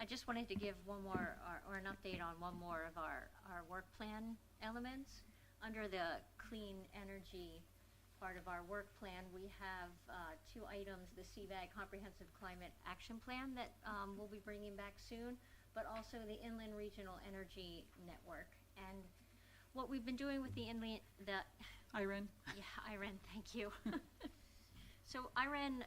I just wanted to give one more, or an update on one more of our work plan elements. Under the clean energy part of our work plan, we have two items, the CVAG Comprehensive Climate Action Plan that we'll be bringing back soon, but also the Inland Regional Energy Network. And what we've been doing with the Irene? Yeah, IREN, thank you. So IREN,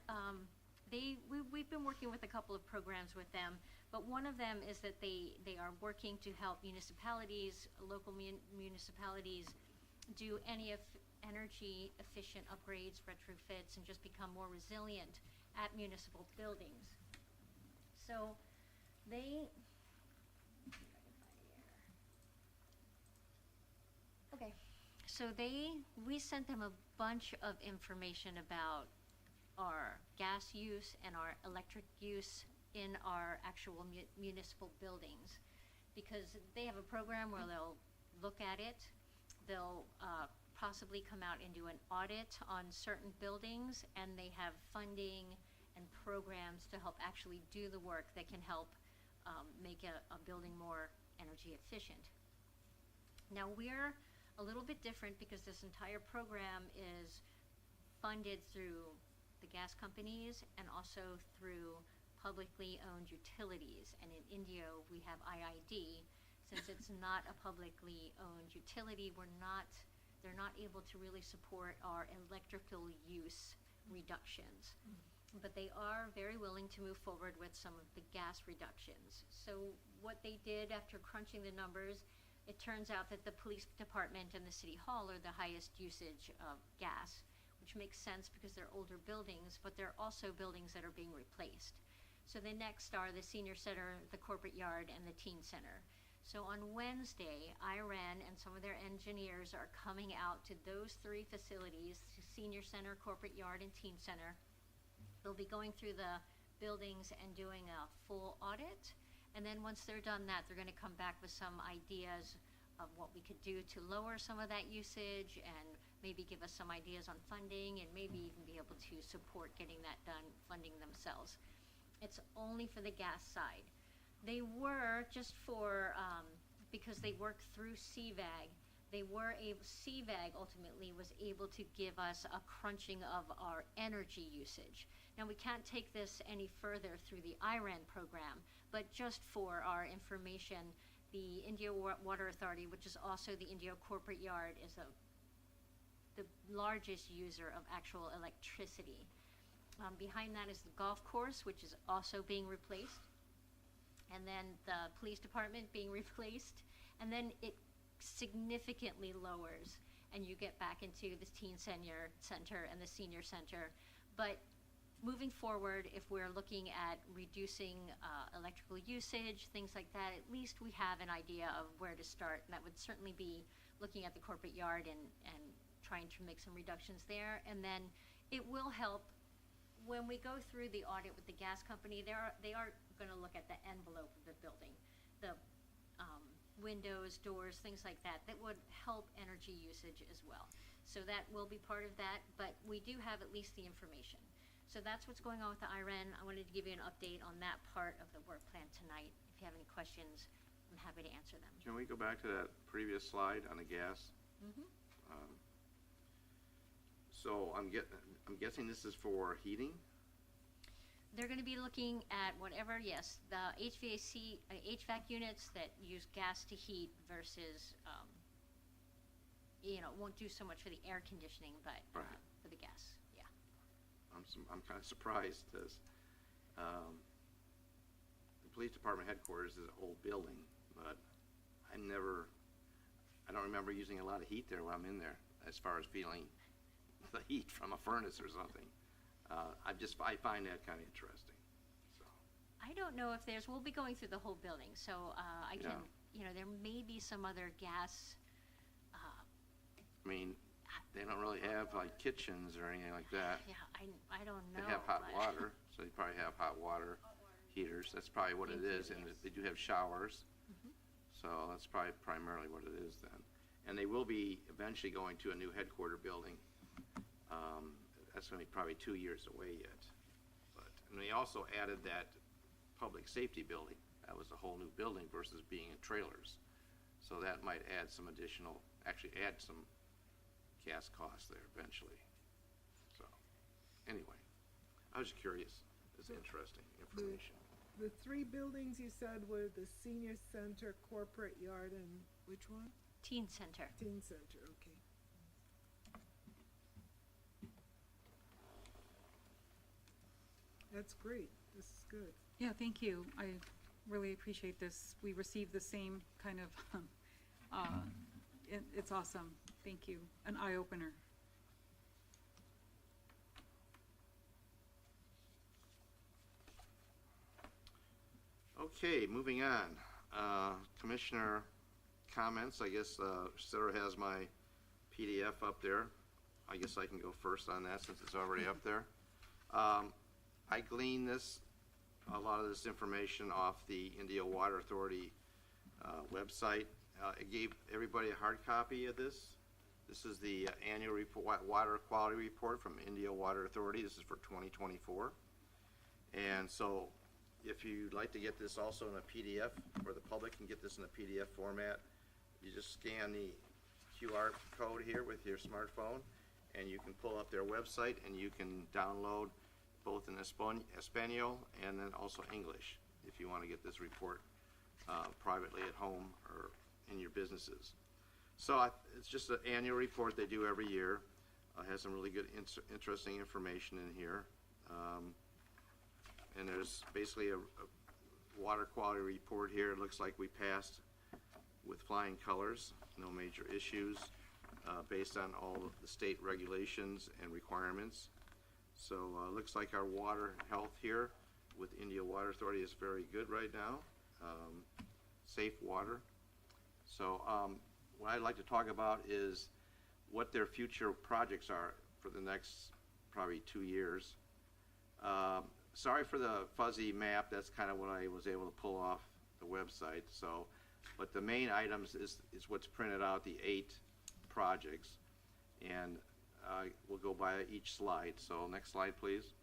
we've been working with a couple of programs with them, but one of them is that they are working to help municipalities, local municipalities, do any energy efficient upgrades, retrofits, and just become more resilient at municipal buildings. So they, okay, so we sent them a bunch of information about our gas use and our electric use in our actual municipal buildings, because they have a program where they'll look at it, they'll possibly come out and do an audit on certain buildings, and they have funding and programs to help actually do the work that can help make a building more energy efficient. Now we're a little bit different because this entire program is funded through the gas companies and also through publicly owned utilities. And in Indio, we have IID. Since it's not a publicly owned utility, they're not able to really support our electrical use reductions. but they are very willing to move forward with some of the gas reductions. So what they did after crunching the numbers, it turns out that the police department and the city hall are the highest usage of gas, which makes sense because they're older buildings, but they're also buildings that are being replaced. So the next are the senior center, the corporate yard, and the teen center. So on Wednesday, IREN and some of their engineers are coming out to those three facilities, senior center, corporate yard, and teen center. They'll be going through the buildings and doing a full audit. And then once they're done that, they're gonna come back with some ideas of what we could do to lower some of that usage and maybe give us some ideas on funding and maybe even be able to support getting that done, funding themselves. It's only for the gas side. They were, just for, because they work through CVAG, CVAG ultimately was able to give us a crunching of our energy usage. Now, we can't take this any further through the IREN program, but just for our information, the Indio Water Authority, which is also the Indio Corporate Yard, is the largest user of actual electricity. Behind that is the golf course, which is also being replaced, and then the police department being replaced, and then it significantly lowers, and you get back into the teen senior center and the senior center. But moving forward, if we're looking at reducing electrical usage, things like that, at least we have an idea of where to start. And that would certainly be looking at the corporate yard and trying to make some reductions there. And then it will help when we go through the audit with the gas company. They are going to look at the envelope of the building, the windows, doors, things like that, that would help energy usage as well. So that will be part of that, but we do have at least the information. So that's what's going on with the IREN. I wanted to give you an update on that part of the work plan tonight. If you have any questions, I'm happy to answer them. Can we go back to that previous slide on the gas? So I'm guessing this is for heating? They're going to be looking at whatever, yes, the HVAC units that use gas to heat versus, won't do so much for the air conditioning, but Right. for the gas, yeah. I'm kind of surprised because the police department headquarters is an old building, but I don't remember using a lot of heat there when I'm in there as far as feeling the heat from a furnace or something. I find that kind of interesting. So, I don't know if we'll be going through the whole building, so I can, there may be some other gas. I mean, they don't really have like kitchens or anything like that. Yeah, I don't know. They have hot but- water, so they probably have hot water heaters. That's probably what it is, and Yes. they do have showers. So that's probably primarily what it is then. And they will be eventually going to a new headquarter building. That's gonna be probably 2 years away yet. And they also added that public safety building. That was a whole new building versus being in trailers. So that might add some gas costs there eventually. So, anyway, I was just curious. It's interesting information. The three buildings you said were the senior center, corporate yard, and which one? Teen center. Teen center, okay. That's great. This is good. Yeah, thank you. I really appreciate this. We received the same kind of, it's awesome. Thank you. An eye-opener. Okay, moving on. Commissioner comments. I guess Sarah has my PDF up there. I guess I can go first on that since it's already up there. I gleaned a lot of this information off the Indio Water Authority website. I gave everybody a hard copy of this. This is the annual water quality report from Indio Water Authority. This is for 2024. And so if you'd like to get this also in a PDF, or the public can get this in a PDF format, you just scan the QR code here with your smartphone, and you can pull up their website, and you can download both in Espanol and then also English if you want to get this report privately at home or in your businesses. So it's just an annual report they do every year. It has some really good, interesting information in here. and there's basically a water quality report here. It looks like we passed with flying colors, no major issues, based on all of the state regulations and requirements. So looks like our water health here with Indio Water Authority is very good right now. Safe water. So what I'd like to talk about is what their future projects are for the next probably 2 years. Sorry for the fuzzy map. That's kind of what I was able to pull off the website. So, but the main items is what's printed out, the 8 projects. And we'll go by each slide. So next slide, please.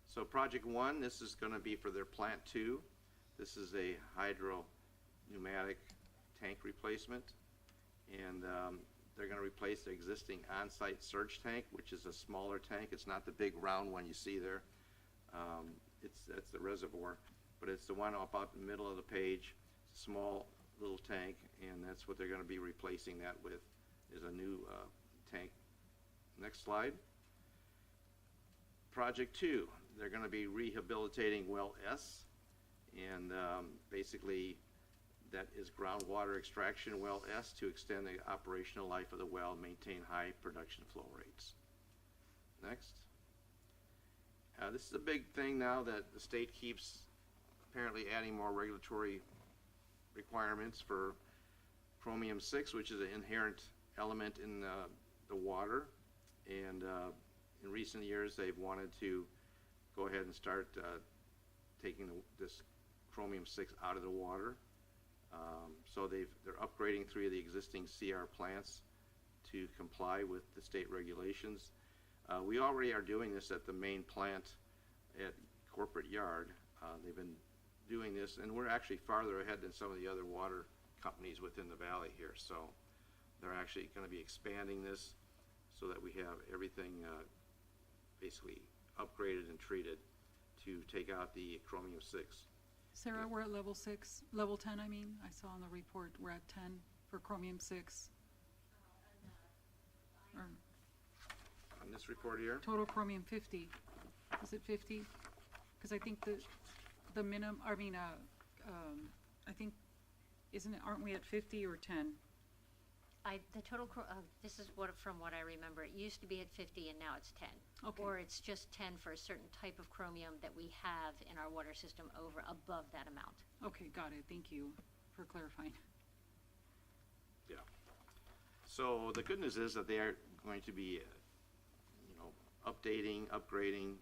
So project 1, this is going to be for their plant 2. This is a hydro pneumatic tank replacement. And they're going to replace the existing on-site surge tank, which is a smaller tank. It's not the big round one you see there. That's the reservoir, but it's the one up out in the middle of the page. It's a small little tank, and that's what they're going to be replacing that with, is a new tank. Next slide. Project 2, they're going to be rehabilitating well S, and basically that is groundwater extraction well S to extend the operational life of the well, maintain high production flow rates. Next. This is a big thing now that the state keeps apparently adding more regulatory requirements for chromium-6, which is an inherent element in the water. And in recent years, they've wanted to go ahead and start taking this chromium-6 out of the water. So they're upgrading 3 of the existing CR plants to comply with the state regulations. We already are doing this at the main plant at Corporate Yard. They've been doing this, and we're actually farther ahead than some of the other water companies within the valley here. So they're actually going to be expanding this so that we have everything basically upgraded and treated to take out the chromium-6. Sarah, we're at level 6, level 10, I mean. I saw on the report we're at 10 for chromium-6. Or On this report here, total chromium 50. Is it 50? Because I think the minimum, I mean, I think, aren't we at 50 or 10? The total, this is from what I remember. It used to be at 50 and now it's 10. Okay. Or it's just 10 for a certain type of chromium that we have in our water system above that amount. Okay, got it. Thank you for clarifying. yeah. So the good news is that they are going to be, updating, upgrading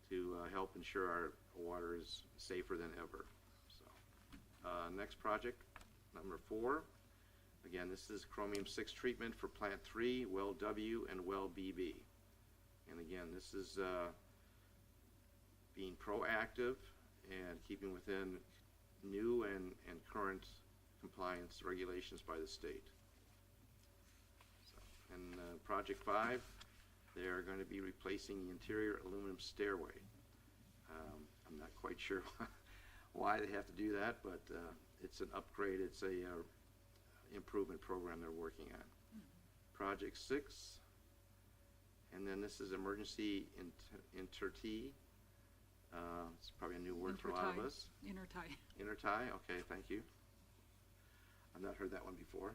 to help ensure our water is safer than ever. So, next project, number 4. Again, this is chromium-6 treatment for plant 3, well W and well BB. And again, this is being proactive and keeping within new and current compliance regulations by the state. So, and project 5, they are going to be replacing the interior aluminum stairway. I'm not quite sure why they have to do that, but it's an upgrade. It's a improvement program they're working on. Project 6, and then this is emergency intertie. It's probably a new word for a lot of us. Intertie. Intertie, okay, thank you. I've not heard that one before.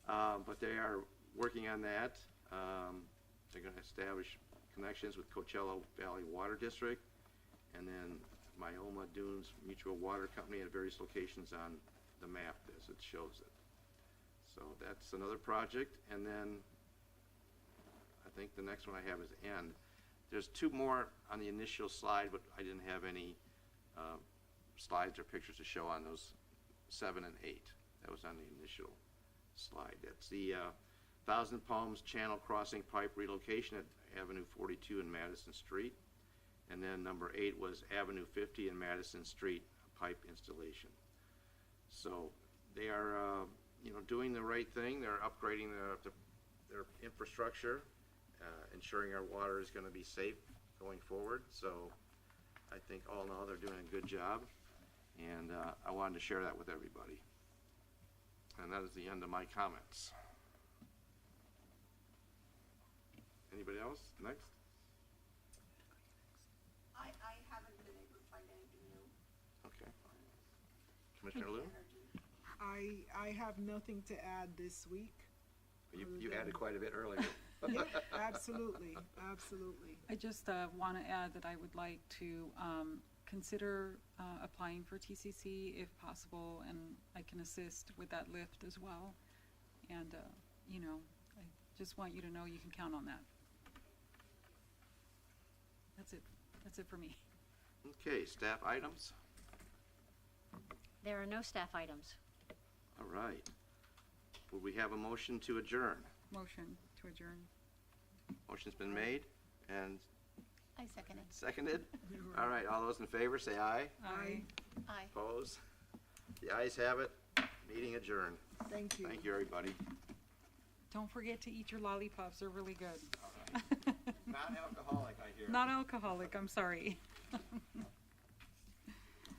But they are working on that. They're going to establish connections with Coachella Valley Water District and then Myoma Dunes Mutual Water Company at various locations on the map as it shows it. So that's another project. And then I think the next one I have is N. There's 2 more on the initial slide, but I didn't have any slides or pictures to show on those 7 and 8. That was on the initial slide. That's the Thousand Palms Channel Crossing Pipe relocation at Avenue 42 and Madison Street. And then number 8 was Avenue 50 and Madison Street pipe installation. So they are, doing the right thing. They're upgrading their infrastructure, ensuring our water is going to be safe going forward. So I think all in all, they're doing a good job. And I wanted to share that with everybody. And that is the end of my comments. Anybody else? Next? I haven't been able to Commissioner Loon? I have nothing to add this week. You added quite a bit earlier. Yeah, absolutely, absolutely. I just want to add that I would like to consider applying for TCC if possible, and I can assist with that lift as well. And, you know, I just want you to know you can count on that. That's it. That's it for me. Okay, staff items? There are no staff items. All right. Will we have a motion to adjourn? Motion to adjourn. Motion's been made and I second it. seconded. All right, all those in favor, say aye. Aye. Aye. Opposed? The ayes have it. Meeting adjourned. Thank you. Thank you, everybody. Don't forget to eat your lollipops. They're really good. Non-alcoholic, I hear. Not alcoholic, I'm sorry.